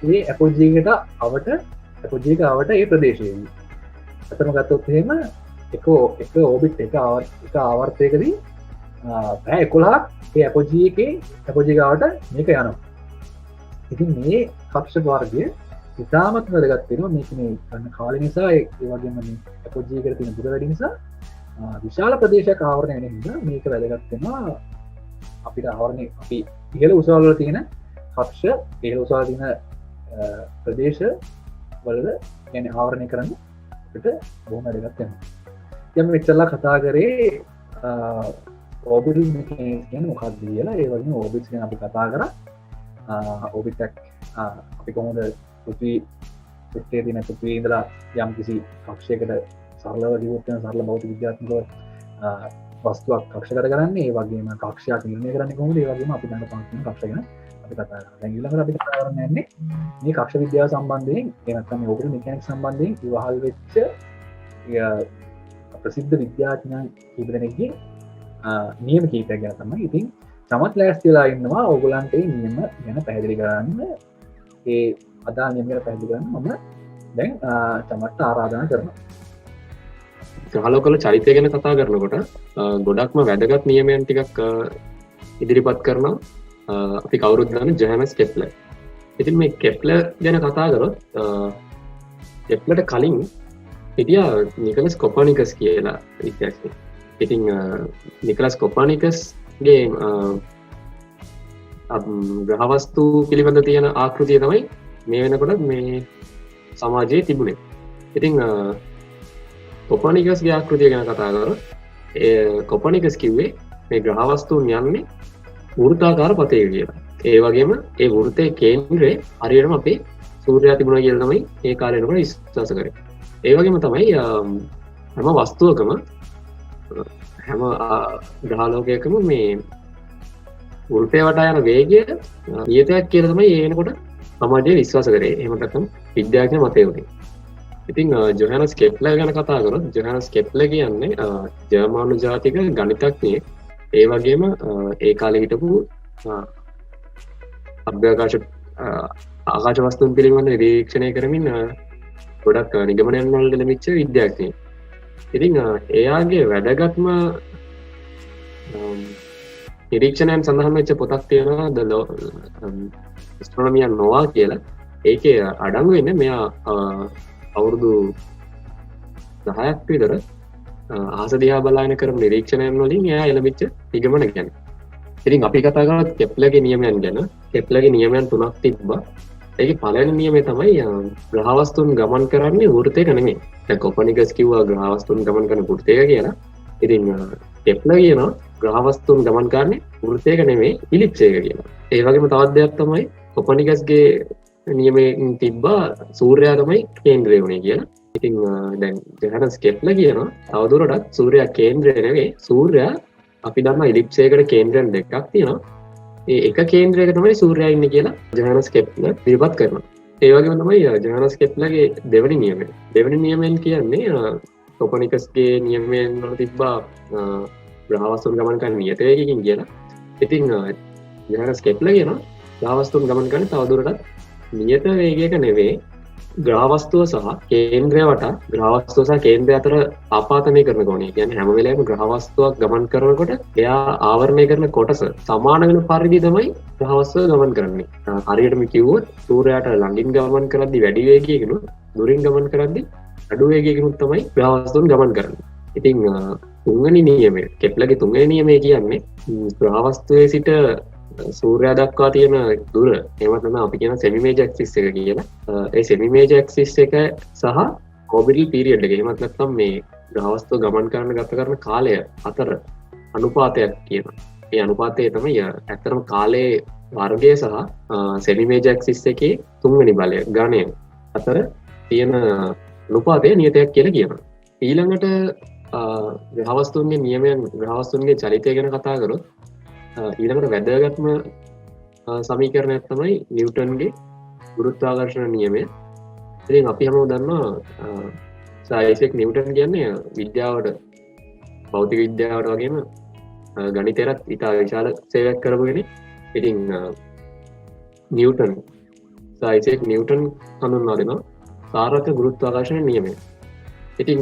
S7: මේ අපෝජී එකට අවට ඒ ප්‍රදේශයේ. අතන ගත්තොත් එහෙම එක ඕබිට් එක ආවර්තයකදී පැය 11ක් ඒ අපෝජී ගාවට මේක යනවා. ඉතින් මේ කක්ෂ වර්ගය ඉතාමත් වැදගත් වෙනවා. මේක මේ ගන්න කාලය නිසා ඒ වගේම මේ අපෝජී එකට තියෙන දුර වැඩි නිසා විශාල ප්‍රදේශයක් ආවරණය වෙන හින්දා මේක වැදගත් වෙනවා. අපිට ආවරණය අපි ඉහළ උසාවල වල තියෙන කක්ෂ ඉහළ උසාවල තියෙන ප්‍රදේශ වල කියන්නේ ආවරණය කරන්න අපිට බොහොම වැදගත් වෙනවා. දැන් මේ මෙච්චරලා කතා කරේ ඕබිටල් මෙකැනික්ස් කියන්නේ මොකක්ද කියලා. ඒ වගේම ඕබිට්ස් ගැන අපි කතා කරා. ඕබිට් එක අපි කොහොමද පෘථිවි පෘෂ්ඨයේ තියෙන පෘථිවියේ ඉඳලා යම් කිසි කක්ෂයකට සරලව ගියොත් වෙන සරල භෞතික විද්‍යාත්මක වස්තුවක් කක්ෂගත කරන්නේ. ඒ වගේම කක්ෂයක් නිර්ණය කරන්නේ කොහොමද? ඒ වගේම අපි දැන් පාස් වෙන කක්ෂ ගැන අපි කතා කරා. දැන් ඊළඟට අපි කතා කරන්නේ මේ කක්ෂ විද්‍යාව සම්බන්ධයෙන් එහෙම නැත්නම් මේ ඕබිටල් මෙකැනික්ස් සම්බන්ධයෙන් ඉවහල් වෙච්ච ප්‍රසිද්ධ විද්‍යාඥයන් කීප දෙනෙක්ගේ නියම කීපයක් ගැන තමයි. ඉතින් තමත් ලෑස්ති වෙලා ඉන්නවා ඕගොල්ලන්ට මේ නියම ගැන පැහැදිලි කරන්න. ඒ අදාළ නියම ගැන පැහැදිලි කරන්න මම දැන් තමට ආරාධනා කරනවා.
S8: ග්‍රහලෝකවල චරිතය ගැන කතා කරනකොට ගොඩක්ම වැදගත් නියමයන් ටිකක් ඉදිරිපත් කරනවා. අපි කවුරුත් දන්න ජොහානස් කෙප්ලර්. ඉතින් මේ කෙප්ලර් ගැන කතා කරොත් කෙප්ලර්ට කලින් හිටියා නිකලස් කොපර්නිකස් කියලා විද්‍යාඥයෙක්. ඉතින් නිකලස් කොපර්නිකස්ගේ ග්‍රහවස්තු පිළිබඳ තියෙන ආකෘතිය තමයි මේ වෙනකොට මේ සමාජයේ තිබුණේ. ඉතින් කොපර්නිකස්ගේ ආකෘතිය ගැන කතා කරොත් කොපර්නිකස් කිව්වේ මේ ග්‍රහවස්තුන් යන්නේ වෘත්තාකාර පතයක කියලා. ඒ වගේම ඒ වෘත්තයේ කේන්ද්‍රය හරියටම අපේ සූර්යයා තිබුණා කියලා තමයි ඒ කාලේ වෙනකොට විශ්වාස කරේ. ඒ වගේම තමයි හැම වස්තුවකම හැම ග්‍රහලෝකයකම මේ උල්පේ වටා යන වේගය නියතයක් කියලා තමයි ඒ වෙනකොට සමාජය විශ්වාස කරේ. එහෙම නැත්නම් විද්‍යාඥ මතය උනේ. ඉතින් ජොහානස් කෙප්ලර් ගැන කතා කරොත් ජොහානස් කෙප්ලර් කියන්නේ ජර්මන් ජාතික ගණිතඥයෙක්. ඒ වගේම ඒ කාලේ හිටපු අභ්‍යවකාශ ආකාශ වස්තුන් පිළිබඳ නිරීක්ෂණය කරමින් ගොඩක් නිගමනයන් වලට ලැබිච්ච විද්‍යාඥයෙක්. ඉතින් එයාගේ වැදගත්ම නිරීක්ෂණයන් සඳහන් වෙච්ච පොතක් තියෙනවා ද ඇස්ට්‍රොනොමි and නෝවා කියලා. ඒකේ අඩංගු වෙන්නේ මෙයා අවුරුදු 10ක් විතර අහස දිහා බලාගෙන කරපු නිරීක්ෂණයන් වලින් එයා එළඹිච්ච නිගමන ගැන. ඉතින් අපි කතා කරලා කෙප්ලර්ගේ නියමයන් ගැන. කෙප්ලර්ගේ නියමයන් තුනක් තිබ්බා. ඒකේ පළවෙනි නියමය තමයි ග්‍රහවස්තුන් ගමන් කරන්නේ වෘත්තයක නෙමෙයි. දැන් කොපර්නිකස් කිව්වා ග්‍රහවස්තුන් ගමන් කරන වෘත්තයක කියලා. ඉතින් කෙප්ලර් කියනවා ග්‍රහවස්තුන් ගමන් කරන්නේ වෘත්තයක නෙමෙයි ඉලිප්සයක කියලා. ඒ වගේම තවත් දෙයක් තමයි කොපර්නිකස්ගේ නියමයෙන් තිබ්බා සූර්යයා තමයි කේන්ද්‍රය වුණේ කියලා. ඉතින් දැන් ජොහානස් කෙප්ලර් කියනවා තවදුරටත් සූර්යයා කේන්ද්‍රය නෙවෙයි සූර්යයා අපි දන්නා ඉලිප්සයකට කේන්ද්‍රයන් දෙකක් තියෙනවා. ඒ එක කේන්ද්‍රයක තමයි සූර්යයා ඉන්නේ කියලා ජොහානස් කෙප්ලර් ඉදිරිපත් කරනවා. ඒ වගේම තමයි ජොහානස් කෙප්ලර්ගේ දෙවෙනි නියමය. දෙවෙනි නියමයෙන් කියන්නේ කොපර්නිකස්ගේ නියමයෙන් වල තිබ්බා ග්‍රහවස්තුන් ගමන් කරන නියත වේගයකින් කියලා. ඉතින් ජොහානස් කෙප්ලර් කියනවා ග්‍රහවස්තුන් ගමන් කරන්නේ තවදුරටත් නියත වේගයක නෙවෙයි ග්‍රහවස්තුව සහ කේන්ද්‍රය වටා ග්‍රහවස්තුව සහ කේන්ද්‍රය අතර ආපාතනය කරන කෝණය. කියන්නේ හැම වෙලාවෙම ග්‍රහවස්තුවක් ගමන් කරනකොට එයා ආවරණය කරන කොටස සමාන වෙන පරිදි තමයි ග්‍රහවස්තුව ගමන් කරන්නේ. හරියටම කිව්වොත් සූර්යයාට ළඟින් ගමන් කරද්දී වැඩි වේගයකිනුත් දුරින් ගමන් කරද්දී අඩු වේගයකිනුත් තමයි ග්‍රහවස්තුන් ගමන් කරන්නේ. ඉතින් තුන්වෙනි නියමය කෙප්ලර්ගේ තුන්වෙනි නියමය කියන්නේ ග්‍රහවස්තුවේ සිට සූර්යයා දක්වා තියෙන දුර එහෙමත් නැත්නම් අපි කියන සෙමි මේජර් ඇක්සිස් එක කියලා. ඒ සෙමි මේජර් ඇක්සිස් එක සහ ඕබිටල් පීරියඩ් එක එහෙමත් නැත්නම් මේ ග්‍රහවස්තුව ගමන් කරන ගත කරන කාලය අතර අනුපාතයක් කියනවා. ඒ අනුපාතය තමයි ඇත්තටම කාලයේ වර්ගය සහ සෙමි මේජර් ඇක්සිස් එකේ තුන්වෙනි බලය ගණය අතර තියෙන අනුපාතය නියතයක් කියලා කියනවා. ඊළඟට ග්‍රහවස්තුන්ගේ නියමයන් ග්‍රහවස්තුන්ගේ චලිතය ගැන කතා කරොත් ඊළඟට වැදගත්ම සමීකරණයක් තමයි නිව්ටන්ගේ ගුරුත්වාකර්ෂණ නියමය. ඉතින් අපි හැමෝම දන්නවා සර් නිව්ටන් කියන්නේ විද්‍යාවට භෞතික විද්‍යාවට වගේම ගණිතයටත් ඉතා විශාල සේවයක් කරපු කෙනෙක්. ඉතින් නිව්ටන් සර් නිව්ටන් හඳුන්වා දෙනවා සාර්වත්‍ර ගුරුත්වාකර්ෂණ නියමය. ඉතින්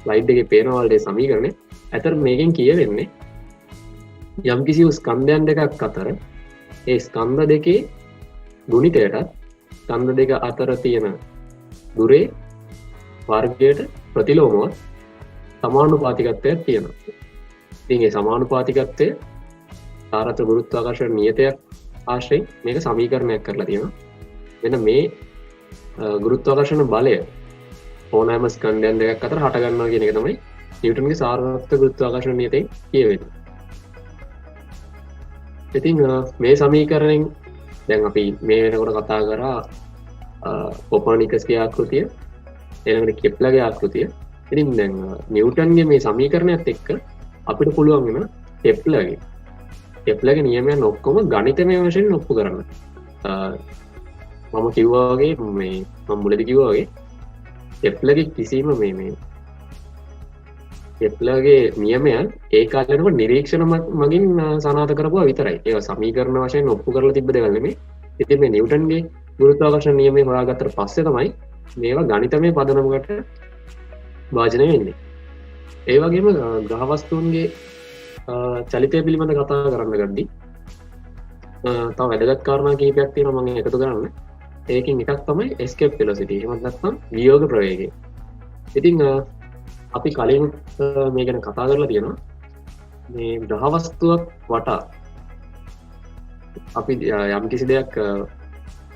S8: ස්ලයිඩ් එකේ පේනවා වලට සමීකරණය. ඇත්තට මේකෙන් කියවෙන්නේ යම් කිසි ස්කන්ධයන් දෙකක් අතර ඒ ස්කන්ධ දෙකේ ගුණිතයට ස්කන්ධ දෙක අතර තියෙන දුරේ වර්ගයට ප්‍රතිලෝමව සමානුපාතිකත්වයක් තියෙනවා. ඉතින් ඒ සමානුපාතිකත්වය සාර්වත්‍ර ගුරුත්වාකර්ෂණ නියතයක් ආශ්‍රයෙන් මේක සමීකරණයක් කරලා තියෙනවා. මෙන්න මේ ගුරුත්වාකර්ෂණ බලය ඕනෑම ස්කන්ධයන් දෙකක් අතර හට ගන්නවා කියන එක තමයි නිව්ටන්ගේ සාර්වත්‍ර ගුරුත්වාකර්ෂණ නියතයෙන් කියවෙන්නේ. ඉතින් මේ සමීකරණයෙන් දැන් අපි මේ වෙනකොට කතා කරා කොපර්නිකස්ගේ ආකෘතිය ඊළඟට කෙප්ලර්ගේ ආකෘතිය. ඉතින් දැන් නිව්ටන්ගේ මේ සමීකරණයත් එක්ක අපිට පුළුවන් වෙන කෙප්ලර්ගේ නියමයන් ඔක්කොම ගණිතමය වශයෙන් ඔප්පු කරන්න. මම කිව්වා වගේ මේ මම මුලදී කිව්වා වගේ කෙප්ලර්ගේ කිසිම මේ කෙප්ලර්ගේ නියමයන් ඒ කාලේනම නිරීක්ෂණ මගින් සනාථ කරපුවා විතරයි. ඒක සමීකරණ වශයෙන් ඔප්පු කරලා තිබ්බ දේවල් නෙමෙයි. ඉතින් මේ නිව්ටන්ගේ ගුරුත්වාකර්ෂණ නියමය හොයාගත්තට පස්සේ තමයි මේවා ගණිතමය පදනමකට වාජනය වෙන්නේ. ඒ වගේම ග්‍රහවස්තුන්ගේ චලිතය පිළිබඳ කතා කරන්න ගද්දී තව වැදගත් කාරණා කිහිපයක් තියෙනවා මම එකතු කරන්න. ඒකෙන් එකක් තමයි escape velocity. එහෙමත් නැත්නම් වියෝග ප්‍රවේගය. ඉතින් අපි කලින් මේ ගැන කතා කරලා තියෙනවා. මේ ග්‍රහවස්තුවක් වටා අපි යම් කිසි දෙයක්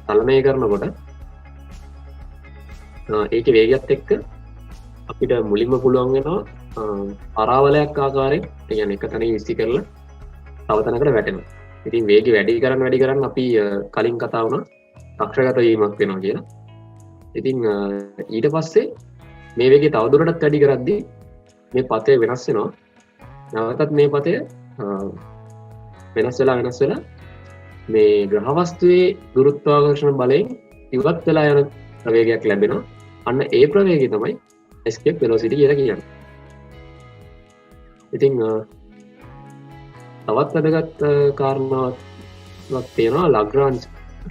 S8: චලනය කරනකොට ඒකේ වේගයත් එක්ක අපිට මුලින්ම පුළුවන් වෙනවා පරාවලයක් ආකාරයෙන් ඒ කියන්නේ එක තැනින් විසි කරලා තව තැනකට වැටෙනවා. ඉතින් වේගය වැඩි කරන් අපි කලින් කතා වුණා කක්ෂගත වීමක් වෙනවා කියලා. ඉතින් ඊට පස්සේ මේ වේගය තවදුරටත් වැඩි කරද්දී මේ පතය වෙනස් වෙනවා. නැවතත් මේ පතය වෙනස් වෙලා මේ ග්‍රහවස්තුවේ ගුරුත්වාකර්ෂණ බලයෙන් ඉවත් වෙලා යන ප්‍රවේගයක් ලැබෙනවා. අන්න ඒ ප්‍රවේගය තමයි escape velocity කියලා කියන්නේ. ඉතින් තවත් වැදගත් කාරණාවක් තියෙනවා ලග්‍රාන්ජ්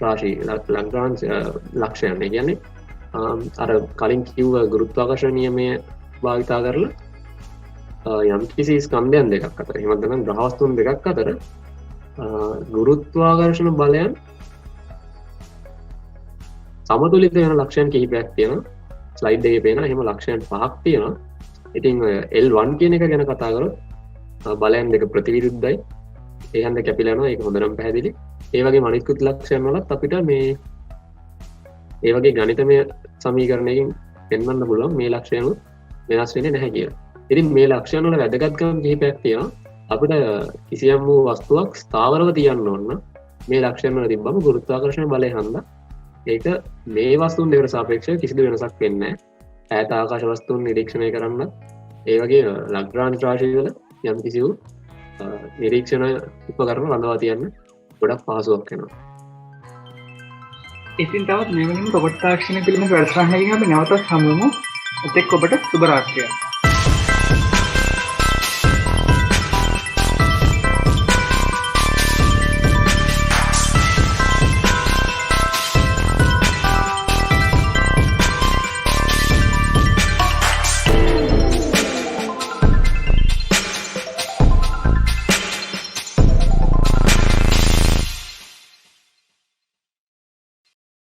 S8: රාශි ලග්‍රාන්ජ් ලක්ෂයන්. ඒ කියන්නේ අර කලින් කිව්ව ගුරුත්වාකර්ෂණ නියමය භාවිතා කරලා යම් කිසි ස්කන්ධයන් දෙකක් අතර එහෙම නැත්නම් ග්‍රහවස්තුන් දෙකක් අතර ගුරුත්වාකර්ෂණ බලයන් සමතුලිත වෙන ලක්ෂණ කිහිපයක් තියෙනවා. ස්ලයිඩ් එකේ පේනවා එහෙම ලක්ෂණ 5ක් තියෙනවා. ඉතින් L1 කියන එක ගැන කතා කරොත් බලයන් දෙක ප්‍රතිවිරුද්ධයි. ඒ හන්ද කැපිලා යනවා. ඒක හොඳටම පැහැදිලි. ඒ වගේම අනිත්කුත් ලක්ෂණ වලත් අපිට මේ ඒ වගේ ගණිතමය සමීකරණයකින් පෙන්වන්න පුළුවන් මේ ලක්ෂණ වෙනස් වෙන්නේ නැහැ කියලා. ඉතින් මේ ලක්ෂණ වල වැදගත්කම් කිහිපයක් තියෙනවා. අපිට කිසියම් වූ වස්තුවක් ස්ථාවරව තියන්න ඕන මේ ලක්ෂණ වල තිබ්බම ගුරුත්වාකර්ෂණ බලය හන්දා ඒක මේ වස්තුන් දෙකට සාපේක්ෂව කිසිදු වෙනසක් වෙන්නේ නැහැ. ඈත ආකාශ වස්තුන් නිරීක්ෂණය කරන්න ඒ වගේ ලග්‍රාන්ජ් රාශිය වල යම් කිසි වූ නිරීක්ෂණ උපකරණ රඳවා තියන්න ගොඩක් පහසුවක් වෙනවා.
S1: ඉතින් තවත් මෙවැනිම රොබොට් තාක්ෂණය පිළිබඳ වැඩසටහනකින් අපි නැවතත් හමු වෙමු. එතෙක් ඔබට සුබ රාත්‍රියක්.